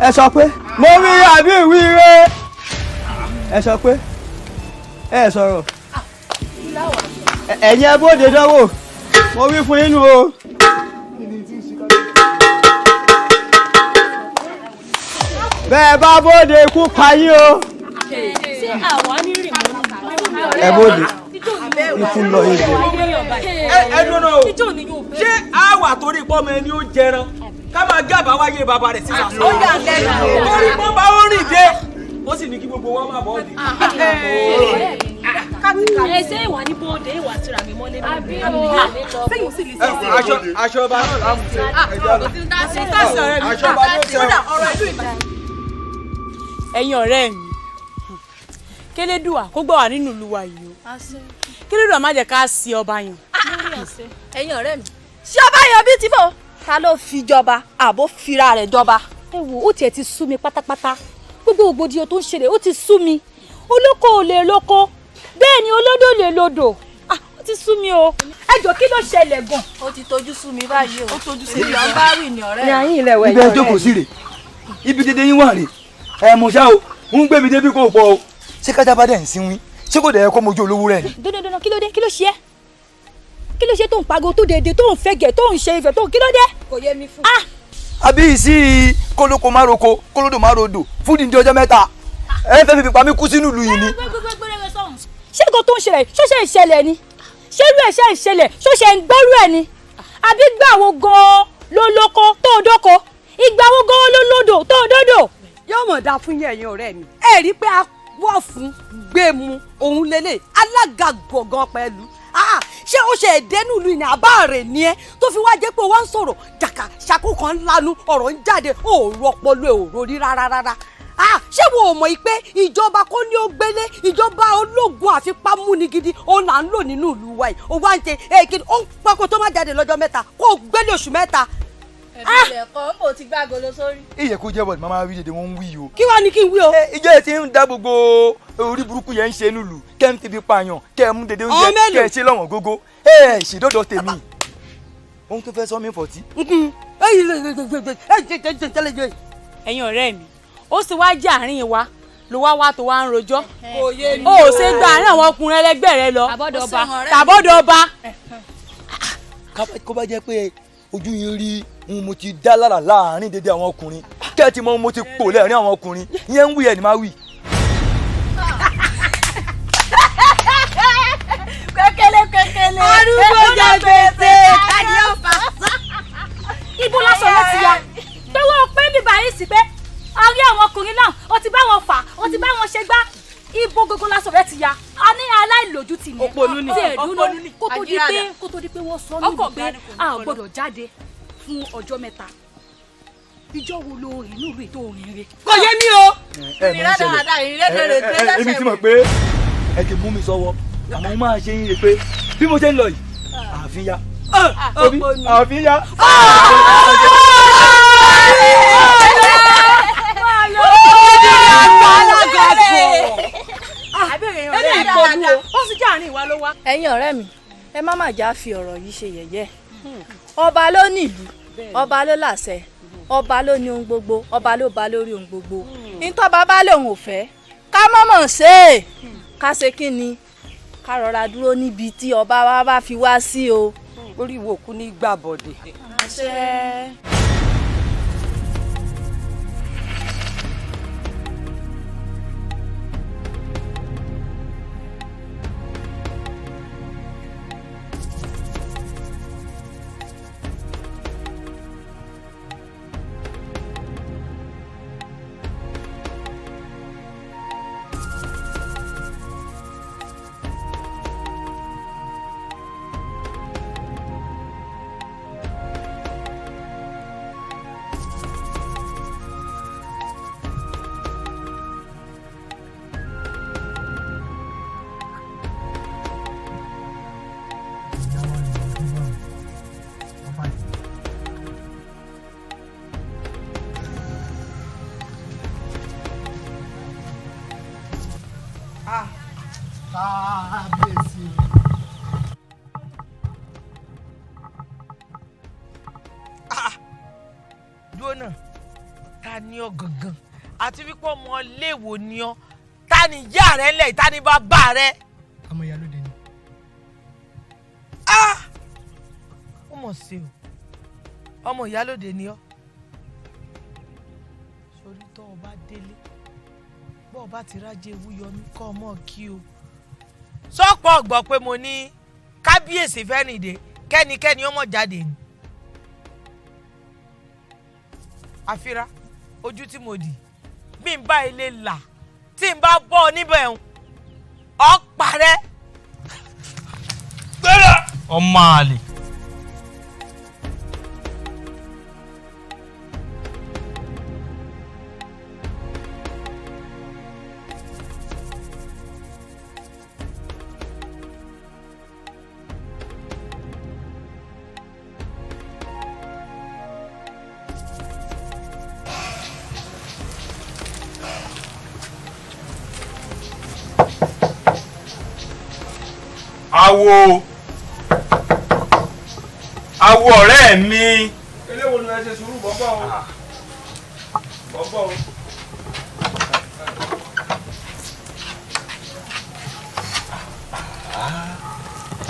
ẹ sọ pé mo wí àbí ìwíire ẹ sọ pé ẹ sọ̀rọ̀ ẹ̀yin ẹ bóde dánwò mo wí fún inú o. bẹ́ẹ̀ bá bóde ikú pa yín o. ṣé àwa ní rìn mọ́ ẹ bóde ikú lọ ilé. Ẹ dúró o, ṣé àwa torí pọ́mọ ẹni ó jẹran ká máa gábàá wáyé bàbá rẹ̀ sí àṣọ. Torí pọ́n bá ó rìn dé, ó sì ní kí gbogbo wa máa bọ́ ọ̀dì. ṣé ìwà ní bóde ìwà tìrà mi mọ́lé mi. Aṣọ ọba náà láàmú ṣe ẹjọ́ lọ. Aṣọ ọba náà ṣe ẹ̀yin ọ̀rẹ́ mi kélédùà kó gbọ́ wà nínú ìlú wa yìí o kélédùà má jẹ́ ká sí ọba yàn. ẹ̀yin ọ̀rẹ́ mi ṣé ọba yan bí tìbò ta ló fi jọba àbó fira rẹ̀ jọba. ẹ wo ó tiẹ̀ ti sú mi pátápátá gbogbo ògbódìyàn tó ń ṣẹlẹ̀ ó ti sú mi olóko ò lè lóko bẹ́ẹ̀ ni olódò lè lodò ó ti sú mi o. ẹ jọ kí ló ṣẹlẹ̀ gan. ó ti tójú sú mi báyìí o. ó tójú sú mi ọba rì ní ọ̀rẹ́ rẹ̀. ibi ẹ jókòó sí rè ibi dédé yín wà rè ẹ mọ̀ ṣá o ń gbé mi débi kò pọ̀ o ṣé kájà bá dẹ̀ ń sinwín ṣé kò dẹ̀ kó mojú olówó rẹ̀ ni. dandan kí ló dé kí ló ṣe é kí ló ṣe tó ń pariwo tó dédé tó ń fẹ́gẹ̀ tó ń ṣe ìfẹ́ tó kí ló dé. kò yé mi fún. àbí ìsí kólókó má roko kólódò má rodò fún dídí ọjọ́ mẹ́ta ẹ fẹ́ fi pa mí kú sínú ìlú yìí ni. ṣé nǹkan tó ń ṣẹlẹ̀ ṣọ́ṣẹ́ ìṣẹ̀lẹ̀ ni ṣé irú ẹ̀ ṣe ìṣẹ̀lẹ̀ ṣọ́ṣẹ́ ń gbọ́rú ẹ̀ ni àbí gbà wo gan-an ló lóko tó dóko ìgbà wo gan-an ló lódò tó dódò. yóò mọ̀ dá fún yín ẹ̀yin ọ̀rẹ́ mi ẹ rí i pé a wọ̀ fún gbẹ̀mú òun lélẹ̀ alága gbọ̀ngàn pẹ̀lú ṣé ó ṣe ẹ̀dẹ́nu ìlú ìní àbá rẹ̀ ni ẹ tó fi wá jẹ́ pé wọ́n ń sọ̀rọ̀ jàkà ṣàkó kan lanu ọ̀rọ̀ ń jáde òòrùn ọpọlọ òòrùn rí rárá ṣé wo ò mọ̀ pé ìjọba kò ní ó gbélé ìjọba ológun àfipámúni gidi òun là ń lò nínú ìlú wa yìí ó wá ń ṣe èkìtì ó ń pẹ́ kó tó má jáde lọ́jọ́ mẹ́ta kó o gbélé oṣù mẹ́ta. ẹ̀bùn ẹ̀kọ́ ń bò ti gbàgolo sórí. ìyẹ kó jẹ́ bọ̀dì máa wí dédé wọ́n ń wí o. kí wàá ní kí n wí o. ìjọ yẹn ti ń dá gbogbo orí burúkú yẹn ń ṣe nílùú kẹ́ ń fi pààyàn kẹ́ ẹ mú dédé oúnjẹ kẹ́ ẹ ṣe lọ́wọ́n gógó ṣèdọ́dọ̀ tèmi ohun tó fẹ́ sọ mí fọ̀tí. ẹ̀yin ọ̀rẹ́ mi ó sì wá jẹ́ àárín wa ló wá tó wá ń rojọ́ ó ṣe gba àárín àwọn ọkùnrin ẹlẹgbẹ́ rẹ lọ tàbọ́dọ̀ ọba. kó bá jẹ́ pé ojú yín rí mo ti dá lára láàárín dédé àwọn ọkùnrin kẹ́ ẹ ti mọ mo ti pò lẹ́ẹ̀rín àwọn ọkùnrin ìyẹn ń wí ẹ̀ ní máa wí. kékeré arúgbó jẹ gbèsè kájí ọ̀fà. ibo lásán ló ti ya pé wọ́n pé bíbá yìí sí pé a rí àwọn ọkùnrin náà ó ti bá wọn fà ó ti bá wọn ṣe gbá ibo gbogbo lásán rẹ ti ya a ní aláìlójú tì ní òpònú ni kó tó di pé wọ́n sọ níbi pé a ò gbọ́dọ̀ jáde fún ọjọ́ mẹ́ta ìjọ wo lo rìn ní ìlú ètò òrìn rẹ. kò yé mi o. èmi ti mọ̀ pé ẹ ti mú mi sọ́wọ́ àmọ́ mo máa ṣe yín rè pé bí mo ṣe ń lọ yìí ààfin ya obi ààfin ya. ẹ̀yin ọ̀rẹ́ mi ẹ má má já fi ọ̀rọ̀ yìí ṣe yẹ̀yẹ́ ọba ló nílùú ọba ló láṣẹ ọba ló ní ohun gbogbo ọba ló ba lórí ohun gbogbo nítọ́ba bá lòun ò fẹ́ ká mọ̀mọ̀ ṣe é ká ṣe kí ni ká rọra dúró níbi tí ọba wa bá fi wá sí o. orí wo kú ní gbàbọ̀dé. kábíyèsí. dúró náà ta ni ọ gangan àti wípé ọmọ léèwò ni ọ ta ni ìyá rẹ ńlẹ̀ ta ni bàbá rẹ. ọmọ ìyálóde ni. ó mọ̀ sí o ọmọ ìyálóde ni ọ sórí tó o bá délé bó o bá ti rájẹ wúyọ ní kọ́ ọmọ kí o sọ́pọ̀ gbọ́ pé mo ní kábíyèsí fẹ́nìdé kẹ́nikẹ́ni ọmọ jáde ni àfira ojú tí mo dì bí n bá ilé là tí n bá bọ́ ọ níbẹ̀ ń ọ parẹ́. gbẹ́rẹ́ ọmọ àlè. awo ọ̀rẹ́ mi. eléwo ni ẹ ṣe sùúrù bọ́bọ́ o bọ́bọ́ o.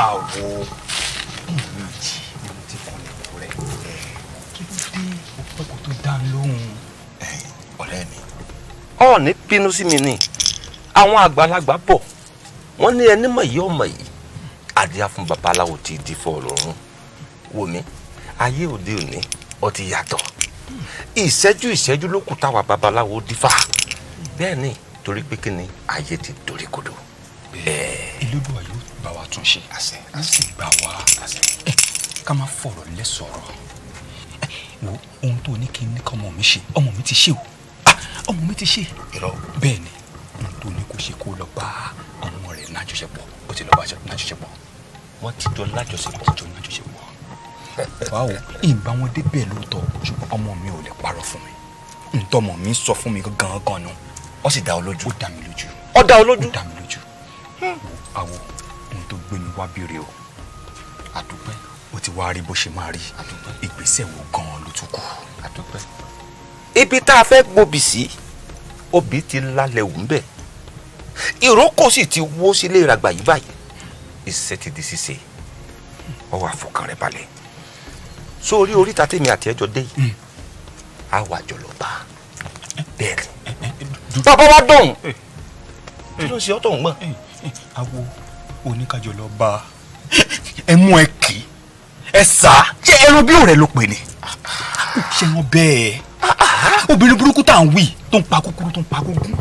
àwo méjì ni mo ti kàn lẹ́kọ̀ọ́ rẹ̀ kí ló dé ọpẹ́ kó tó dá lóhùn. ọ̀rẹ́ mi ọ̀ ní bínú sí mi ni àwọn àgbàlagbà bọ̀ wọ́n ní ẹni mọ̀ yìí ọmọ yìí adíá fún babaláwo ti di fọ́ ọlọ́run wò mí ayé òde òní ó ti yàtọ̀ ìṣẹ́jú ló kù táwa babaláwo dífá bẹ́ẹ̀ ni torí pé kí ni ayé ti dorí kodò. Elédùà yóò bá wa tún ṣe àṣẹ gbà wá ká má fọ̀rọ̀ lẹ́sọ̀rọ̀ wo ohun tó ní kí n ní kọ́ ọmọ mi ṣe ọmọ mi ti ṣe o ọmọ mi ti ṣe bẹ́ẹ̀ ni ohun tó ní kó ṣe kó lọ bá ọmọ rẹ̀ lájọṣepọ̀ ó ti lọ bá lájọṣepọ̀ wọ́n ti jọ lájọṣepọ̀ wàá wò ìgbà wọn débẹ̀ lóòótọ́ ṣùgbọ́n ọmọ mi ò lè parọ́ fún mi ntọ́mọ mi sọ fún mi gangan nu ó sì dá ọ lójú. ó dá mi lójú. ó dá ọ lójú. ó dá mi lójú. àwọ̀ ohun tó gbé mi wá bèrè o àdúpẹ́ ó ti wá rí bó ṣe máa rí ìgbésẹ̀ wo gan-an ló tún kù. àdúpẹ́ ibi tá a fẹ́ gbòbì sí obì ti lálẹ́ wù ń bẹ̀ ìrókò sì ti wó sílé ìràgbà yìí báyìí iṣẹ́ ti di ṣíṣe ọwọ́ àfọkàn rẹ balẹ̀ sórí oríta tèmi àti ẹjọ́ dé yìí á wà jọ lọ bá bẹ́ẹ̀ ni bàbá wa dọ̀hún kí ló ń ṣe ọ́ tọ̀hún gbọ́n. àwo oníkájọ lọ bá ẹ mú ẹ kì í ẹ sá ṣé ẹran bí ọ̀rẹ́ ló pè ní ṣé wọn bẹ́ẹ̀ obìnrin burúkú tá à ń wí tó ń pa kúkúrú tó ń pa gúngún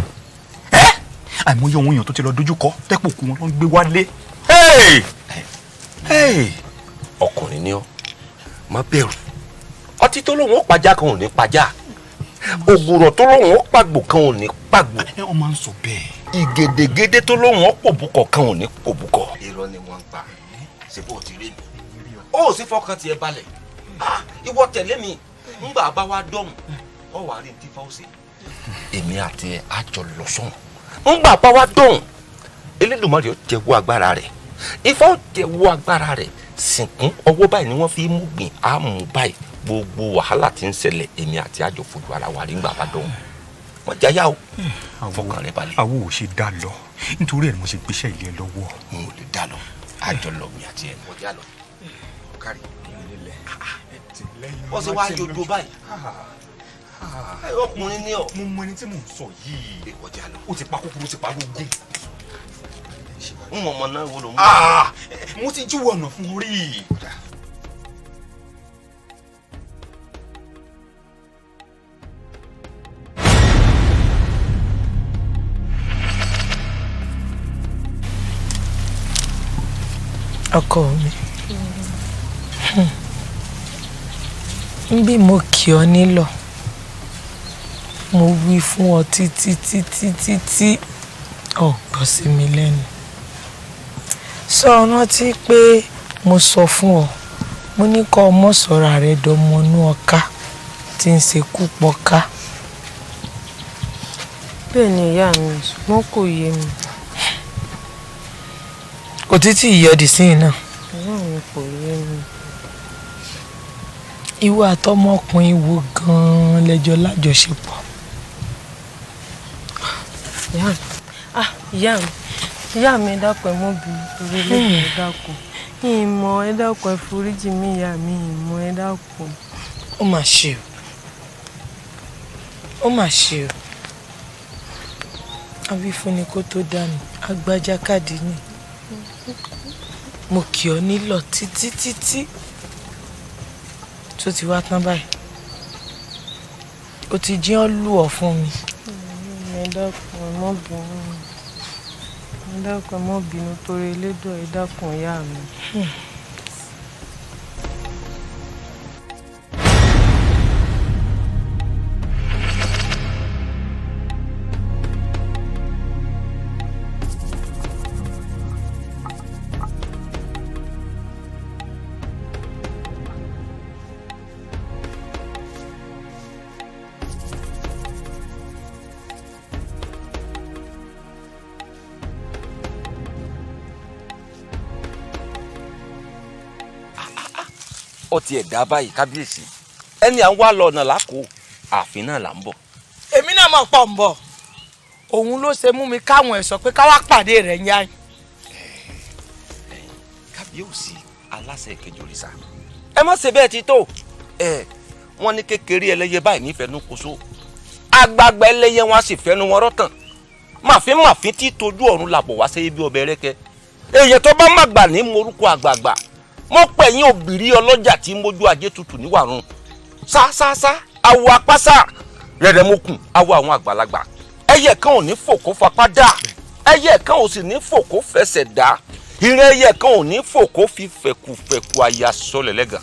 àìmọye ohun èèyàn tó ti lọ dojú kọ tẹ́pọ̀ kú wọn ló ń gbé wálé. ọkùnrin ni ọ má bẹ̀rù ọtí tó lóun ó pajá kan ò ní pajá ògùrọ̀ tó lóun ó pàgbò kan ò ní pàgbò. ọ máa ń sọ bẹ́ẹ̀. ìgèdègèdè tó lóun ó pòbúkọ kan ò ní pòbúkọ. irọ́ ni wọ́n ń pa ṣé bó ti rí mi ó sì fọkàn tiẹ̀ balẹ̀ ìwọ tẹ̀lé mi ńgbà bá wa dọ̀hùn ọ wà rí ní tífà ó ṣe. èmi àti ẹ á jọ lọ sọ́hùn ńgbà bá wa dọ̀hùn Elédùmarè ó jẹ́wọ́ agbára rẹ̀ Ifá ó jẹ́wọ́ agbára rẹ̀ sìnkún ọwọ́ báyìí ni wọ́n fi mú gbìn á mú báyìí gbogbo wàhálà tí ń ṣẹlẹ̀ èmi àti àjọ fojú ara wa rí ńgbà bá dọ̀hùn wọ́n jáyà o fọkàn rẹ balẹ̀. àwo ò ṣe dá lọ nítorí ẹ ni mo ṣe gbéṣẹ́ ilé ẹ lọ́wọ́. n ò lè dá lọ àjọ lọ mi àti ẹ wọ́n já lọ. kárí wọ́n ṣe wá jojo báyìí ọkùnrin ni ọ. mo mọ ẹni tí mò ń sọ yìí. wọ́n já lọ. ó ti pa kúkúrú ó ti pa gbogbo. n mọ̀ ọmọ náà wo ló mú. mo ti júwọ́ ọ̀nà fún orí. ọkọ mi bí mo kì ọ nílọ mo wí fún ọ títí ọ gbọ́ sí mi lẹ́nu sọ rántí pé mo sọ fún ọ mo ní kó ọmọ sọ̀rọ̀ rẹ dọmọnú ọká tí ń ṣekú pọká. bẹ́ẹ̀ ni ìyá mi ṣùgbọ́n kò yé mi. kò títí ìyọdì sí iná. ìyá mi kò yé mi. ìwọ àtọmọkùnrin wo gan-an lẹjọ lájọṣepọ̀. ìyá mi ẹ dákun ẹ mọ́ bí torí lẹ́yìn ẹ dákun ìmọ̀ ẹ dákun ẹ foríjì mí ìyá mi ìmọ̀ ẹ dákun. ó mà ṣe o ó mà ṣe o awífúnni kó tó dànù agbájákàdé ni mo kì ọ nílọ títí tó ti wá tán báyìí ó ti jí ọ lù ọ fún mi. ẹ dákun ẹ mọ́ bínú ẹ dákun ẹ mọ́ bínú torí Elédùà ẹ dákun ìyá mi. ó ti ẹ̀ dá báyìí kábíyèsí ẹni à ń wá lọ ọ̀nà làkó ààfin náà là ń bọ̀. èmi náà mọ̀ pọ̀ ń bọ̀ òun ló ṣe mú mi káwọn ẹ̀ sọ pé ká wá pàdé rẹ̀ ń yá yìí. ìyẹ́ òsì aláṣẹ ìkejì òrìṣà ẹ má ṣe bẹ́ẹ̀ ti tó wọ́n ní kékeré ẹlẹ́yẹ báyìí nífẹ̀ẹ́nu kóso àgbààgbà ẹlẹ́yẹ wọn á sì fẹ́nu wọn rọ́tàn màfín tí tójú ọ̀run làbọ̀ wá sẹ́yìn bí ọbẹ̀ rẹ́kẹ́ èyàn tó bá má gbà ní morúkọ àgbààgbà mo pẹ̀yìn òbírí ọlọ́jà tí mójú ajé tutù níwàrún sásásá awo apásá rẹ̀rẹ̀mọkùn awo àwọn àgbàlagbà ẹyẹ kan ò ní fòkó fapá dá ẹyẹ kan ò sì ní fòkó fẹsẹ̀ dá ìrìn ẹyẹ kan ò ní fòkó fi fẹ̀kùfẹ̀kù àyà sọlẹ̀ lẹ́gàn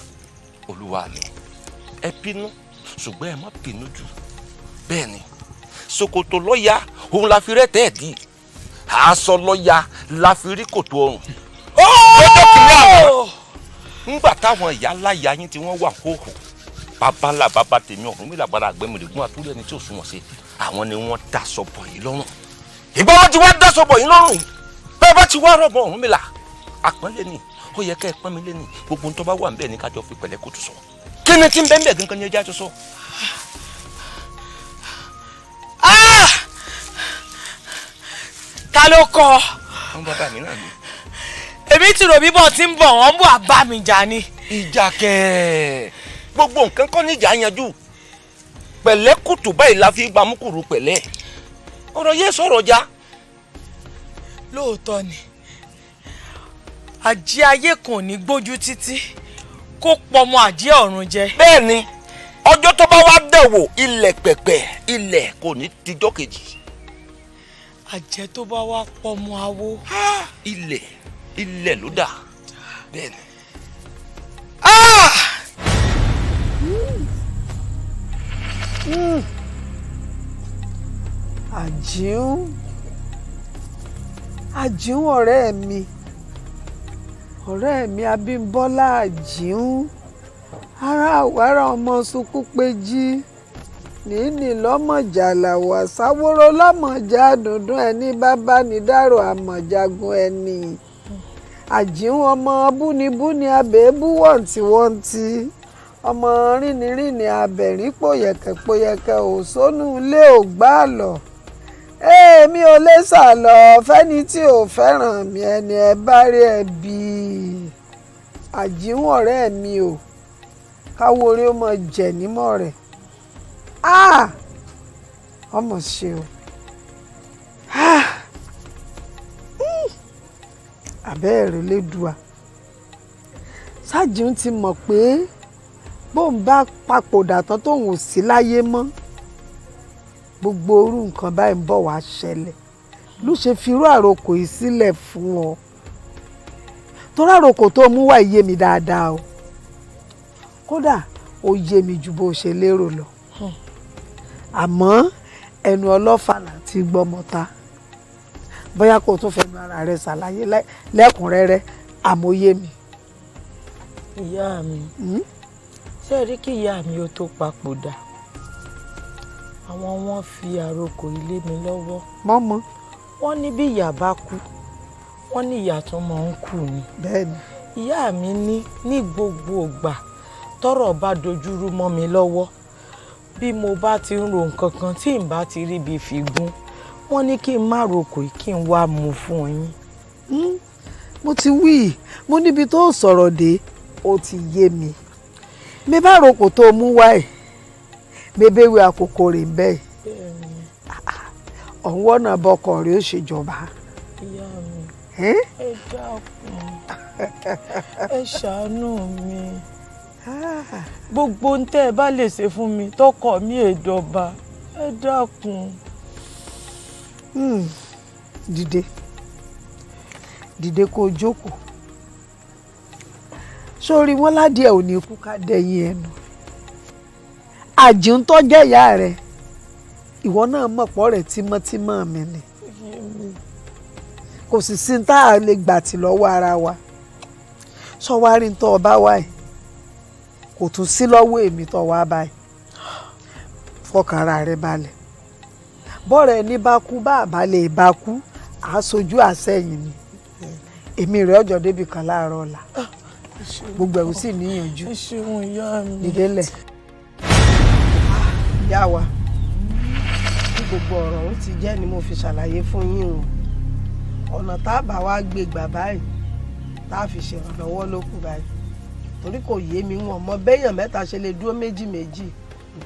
olúwa mi ẹ bínú ṣùgbọ́n ẹ má bínú jù bẹ́ẹ̀ ni ṣòkòtò lọ́ya òun la fi rẹ́tẹ̀ ẹ̀ dì aṣọ lọ́ya la fi rí kòtò ọrùn lọ́jọ́ kìíní àná ńgbà táwọn ìyá láya yín tí wọ́n wà hóhò babalá bàbá tèmi ọ̀run mi làgbára àgbẹ̀mọ̀lẹ́gún àtúrẹ́ ẹni tí ò sunwọ̀n sí àwọn ni wọ́n daṣọ bọ̀ yìí lọ́rùn ìgbà wọn ti wá daṣọ bọ̀ yìí lọ́rùn yìí bẹ́ẹ̀ bá ti wá rọ̀bọ̀ ọ̀run mi là àpọ́nlé ni ó yẹ ká ẹ pọ́n mi lé ní gbogbo tó bá wà níbẹ̀ ní kájọ fi pẹ̀lẹ́ kó tó sọ kí ni tí ń bẹ́ẹ̀ gangan ni ẹja tó sọ. ta ló kọ. wọn bàbá mi náà ni. èmi ti rò bíbọ̀ tí ń bọ̀ wọ́n bọ̀ àbá mi jà ni. ìjà kẹ́ẹ̀ gbogbo nǹkan kọ́ níjà yanjú pẹ̀lẹ́ kùtù báyìí la fi gbàmúkùrú pẹ̀lẹ́ ọ̀rọ̀ yẹ sọ̀rọ̀ já. lóòótọ́ ni àjẹ́ ayé kan ò ní gbójú títí kó pọmọ àjẹ́ ọ̀run jẹ. bẹ́ẹ̀ ni ọjọ́ tó bá wá dẹ̀wò ilẹ̀ pẹ̀pẹ̀ ilẹ̀ kò ní tijọ́ kejì. àjẹ́ tó bá wá pọmọ awo. ilẹ̀ ló dà bẹ́ẹ̀ ni. àjíún ọ̀rẹ́ mi Abímbọ́lá àjíún ara àwárà ọmọ sunkún péjì níní lọ́mọjà làwọ̀ àsáwóró lọ́mọjà dùndún ẹni bàbá ní dárò àmọ̀jagun ẹni àjíún ọmọ búnibúni abẹ́ẹ́bú wọ̀ntìwọ̀ntì ọmọ rìnrìnrìn abẹ̀rín pòyẹ̀kẹ̀pòyẹ̀kẹ̀ òṣónú ilé ògbà lọ èmi ò lè sàlọ fẹ́ni tí ò fẹ́ràn mi ẹni ẹ bá rí ẹ bí àjíún ọ̀rẹ́ mi o káwọ orí ó mọ jẹ nímọ̀ rẹ̀ ọmọ ṣe o àbẹ́ẹ̀rẹ̀ lẹ́dùá ṣáàjíún ti mọ̀ pé bóun bá papòdà tán tóun ò sí láyé mọ́ gbogbo orú nǹkan báyìí ń bọ̀ wá ṣẹlẹ̀ ló ṣe firú àròkò yìí sílẹ̀ fún ọ torí àròkò tó mú wá yé mi dáadáa o kódà ó yé mi ju bó ṣe lérò lọ àmọ́ ẹnu ọlọ́fà láti gbọ́mọta bóyá kó tún fẹnu ara rẹ ṣàlàyé lẹ́kùnrẹ́rẹ́ àmóyé mi. ìyá mi ṣé ẹ rí kí ìyá mi ó tó papòdà àwọn wọn fi àròkò ilé mi lọ́wọ́. mọ́mọ́. wọ́n ní bí ìyá bá kú wọ́n ní ìyá tó máa ń kú ni. bẹ́ẹ̀ni. ìyá mi ní gbogbo ìgbà tọ́rọ̀ bá dojúrú mọ́ mi lọ́wọ́ bí mo bá ti ń ro nǹkan kan tí n bá ti rí bí fi gún wọ́n ní kí n má ròkò kí n wá mu fún yín. mo ti wí mo níbi tó sọ̀rọ̀ dé ó ti yé mi mi bá ròkò tó mú wáyé bébéwé àkókò rè ń bẹ́ẹ̀ ọ̀hún ọ̀nà bọkọ̀ rẹ̀ ó ṣèjọba. ìyá mi ẹ dákun ẹ ṣàánú mi gbogbo ń tẹ́ ẹ bá lè ṣe fún mi tọkọ mi èdọba ẹ dákun. dìde kó o jókòó sórí wọn ládìẹ ò ní kú ká dẹ̀yìn ẹnu àjíún tó jẹ́ ìyá rẹ̀ ìwọ náà mọ̀ pọ̀ rẹ̀ tímọ́tímọ́ mi ni kò sì sí tá a lè gbà tì lọ́wọ́ ara wa sọ wá rí tó ọba wa ẹ̀ kò tún sí lọ́wọ́ èmi tó wá báyìí fọkàn ara rẹ̀ balẹ̀ bọ́ọ̀rọ̀ ẹni bá kú bá àbálẹ̀ ìbá kú àásojú àsẹ̀yìn ni èmi rẹ̀ ọjọ́ débi kan láàárọ̀ ọ̀la gbogbo ẹ̀rù sì níyànjú nídélẹ̀. ìyá wa bí gbogbo ọ̀rọ̀ ó ti jẹ́ ni mo fi ṣàlàyé fún yín o ọ̀nà tá a bá wá gbé gbà báyìí tá a fi ṣèrànlọ́wọ́ ló kù báyìí torí kò yé mi wọn mọ béèyàn mẹ́ta ṣe lè dúró méjì méjì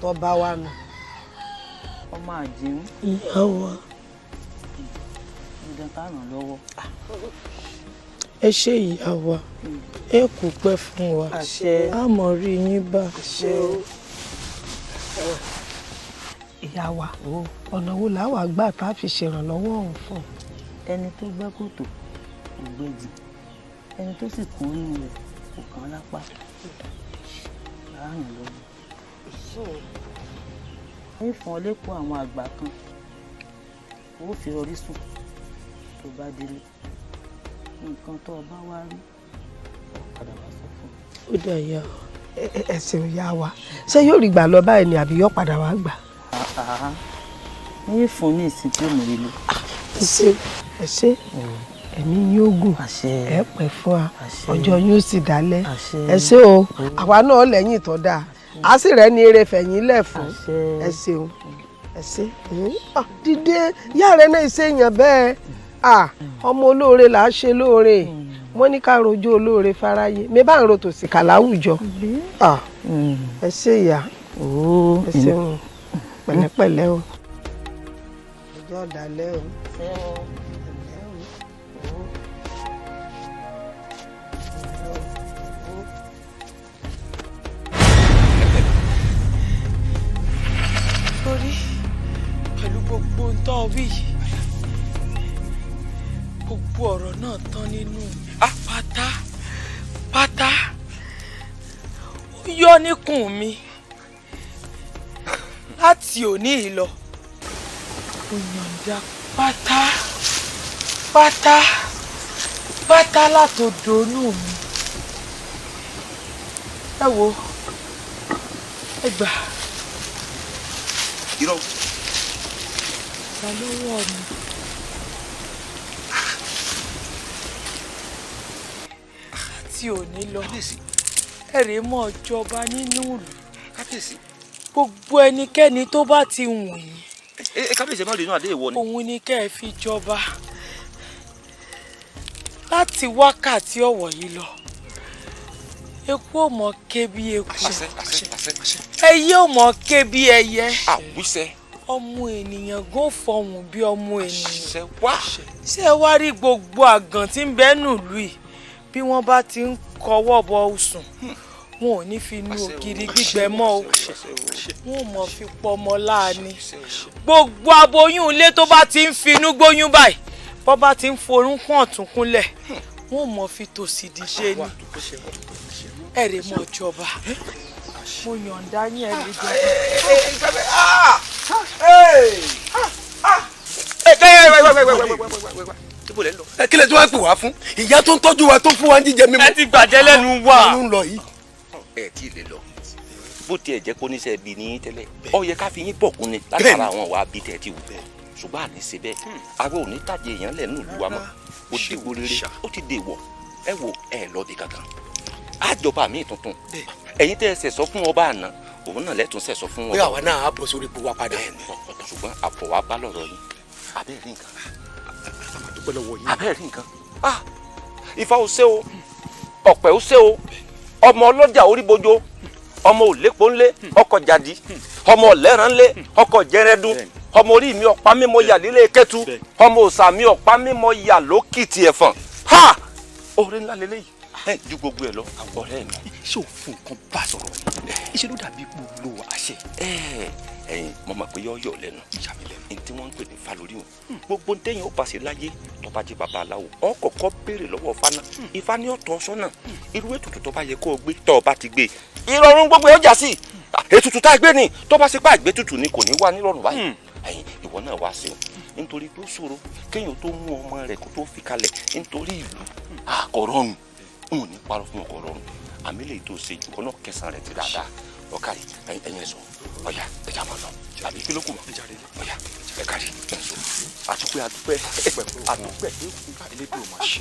tó bá wà nù. ọmọ àjẹun. ìyá wa. ìdán ká ràn lọ́wọ́. ẹ ṣe ìyá wa ẹ kú pẹ́ fún wa a mọ̀ rí yín bá. ìyá wa ọ̀nà wo làwọn àgbà tá a fi ṣèrànlọ́wọ́ ọ̀hún fún. ẹni tó gbẹ́ kòtò kò gbẹ́jì ẹni tó sì kún inú rẹ̀ kò kàn lápá láàrin lọ́wọ́. ẹ fún ọ lẹ́kọ̀ọ́ àwọn àgbà kan ó fi orí sùn tó bá délé nǹkan tó o bá wá rí padà wá sọ fún un. ó dà yá ẹ ṣeun yá wa ṣé yóò rí gbà lọ báyìí ni àbí yóò padà wá gbà. ẹ fún ní ìsìn tí ó mú rí lò. ẹ ṣe ẹ̀mí yóò gùn ẹ pẹ́ fún wa ọjọ́ yóò sì dálẹ̀ ẹ ṣé o àwa náà lẹ́yìn tó dáa a sì rẹ́ ní eré fẹ̀yìn lẹ̀ fún ẹ ṣeun ẹ ṣe dídé yára náà ṣèyàn bẹ́ẹ̀ ọmọ olóore là á ṣe lóore wọ́n ní ká rojú olóore fáráyé mi bá ń ro tòsí kà láwùjọ ẹ ṣe ìyá ẹ ṣeun pẹ̀lẹ́pẹ̀lẹ́ o ọjọ́ ọ̀dàlẹ́ o. torí pẹ̀lú gbogbo ń tọ́ wí gbogbo ọ̀rọ̀ náà tán nínú pátápátá ó yọ níkùn mi láti òní ìlọ ó yọ̀ǹda pátá látòdòónú mi ẹ wo ẹ gbà. irọ́. ta lọ́wọ́ mi. láti òní lọ ẹ̀rẹ̀ mọ́ jọba nínú ìlú. gbogbo ẹnikẹ́ni tó bá ti wùn yín. kábíyèsí má rí inú àdé ìwọ ni. òun ni kẹ́ ẹ fi jọba láti wákàtí ọ̀wọ̀ yìí lọ. Eku ò mọ ké bí eku. Ẹyẹ ò mọ ké bí ẹyẹ. Ọmọ ènìyàn gan fọhùn bí ọmọ ènìyàn. Ṣé ẹ wá rí gbogbo àgàn tí ń bẹ nùlú yìí bí wọ́n bá ti ń kọwọ́ bọ usùn wọn ò ní fi inú ògiri gbígbẹ mọ́ o. Wọn ò mọ fi pọmọ láàánú. Gbogbo aboyún ilé tó bá ti ń finú gbóyún báyìí bọ́ bá ti ń forúnkún ọ̀tún kúnlẹ̀ wọn ò mọ fi tòsì dìde ni. Ẹ̀rẹ̀ mọ̀ jọba mo yọ̀ǹda yín ẹ̀ lè jọba. kí lè tí wọ́n pè wá fún ìyá tó ń tọ́jú wa tó fún wa ń jíjẹ mímu. ẹ ti gbàjẹ́ lẹ́nu wa. ló ń lọ yìí. ẹ tí ì lè lọ bó tiẹ̀ jẹ́ kó níṣẹ́ bí ní tẹ́lẹ̀ ó yẹ ká fi yín bọ̀kún ni látara àwọn wa bí tẹ̀ ti wù ṣùgbọ́n àní ṣe bẹ́ẹ̀ àwọn ò ní tàjẹ́ èèyàn lẹ́nu ìlú wa mọ́ ó dìgbò rere ó ti dè wọ̀ ẹ wo ẹ lọ bí kankan àjọba mi tuntun ẹ̀yin tẹ́ ẹ ṣẹ̀sọ́ fún ọba àná òun náà lẹ́tún ṣẹ̀sọ́ fún ọba. pé àwa náà á bọ̀ sórí ipò wa padà. ṣùgbọ́n àbọ̀ wa bá lọ́rọ̀ yín abẹ́rẹ́ nǹkan. àdúpẹ́ lọ́wọ́ yín. abẹ́rẹ́ nǹkan. Ifá ó ṣe o ọ̀pẹ ó ṣe o ọmọ ọlọ́jà orí bojo ọmọ òlépo ńlé ọkọ̀ jàdí ọmọ ọ̀lẹ́ran ńlé ọkọ̀ jẹrẹdún ọmọ orí mi ọ̀pá mímọ yà lílé kẹtù ọmọ òòṣà mi ọ̀pá mímọ yà lókìtì ẹ̀fọ̀n ha oore ńlá lélẹ́yìí ẹ ju gbogbo ẹ lọ ọ̀rẹ́ mi. ṣé o fún nǹkan bá sọ̀rọ̀ iṣẹ́ ló dàbí gbogbo àṣẹ. ẹ̀yin mo mọ̀ pé yọ yọ lẹ́nu ní tí wọ́n ń pè ní falórí o gbogbo ntẹ́yìn ó bá ṣe láyé tó bá jẹ́ babaláwo ọ kọ́kọ́ béèrè lọ́wọ́ Ifá náà Ifá ní ọ̀tọ̀ sọ́nà irú ètùtù tó bá yẹ kó o gbé tó o bá ti gbé ìrọ̀rùn gbogbo ẹ̀ ó jà sí ètùtù tá a gbé ni tó bá ṣe pé àgbétutù ni kò ní wá nírọ̀rùn báyìí ẹ̀yin ìwọ náà wá sí o nítorí pé ó ṣòro kéèyàn tó mú ọmọ rẹ̀ kó tó fi kalẹ̀ nítorí ìlú àkọ́rọ́rùn n ò ní parọ́ fún ọkọ̀ rọrùn àmì lè tó ṣe jù ọ náà kẹsàn-án rẹ̀ ti dáadáa ọ̀kàrí ẹ̀yìn ẹ̀sọ́ ọ̀yà ẹ̀já máa lọ àbí kí ló kù mọ́ ọ̀yà ẹ̀kàrí ẹ̀sọ́ àtúpẹ́ àdúpẹ́ elédè ò máa ṣe.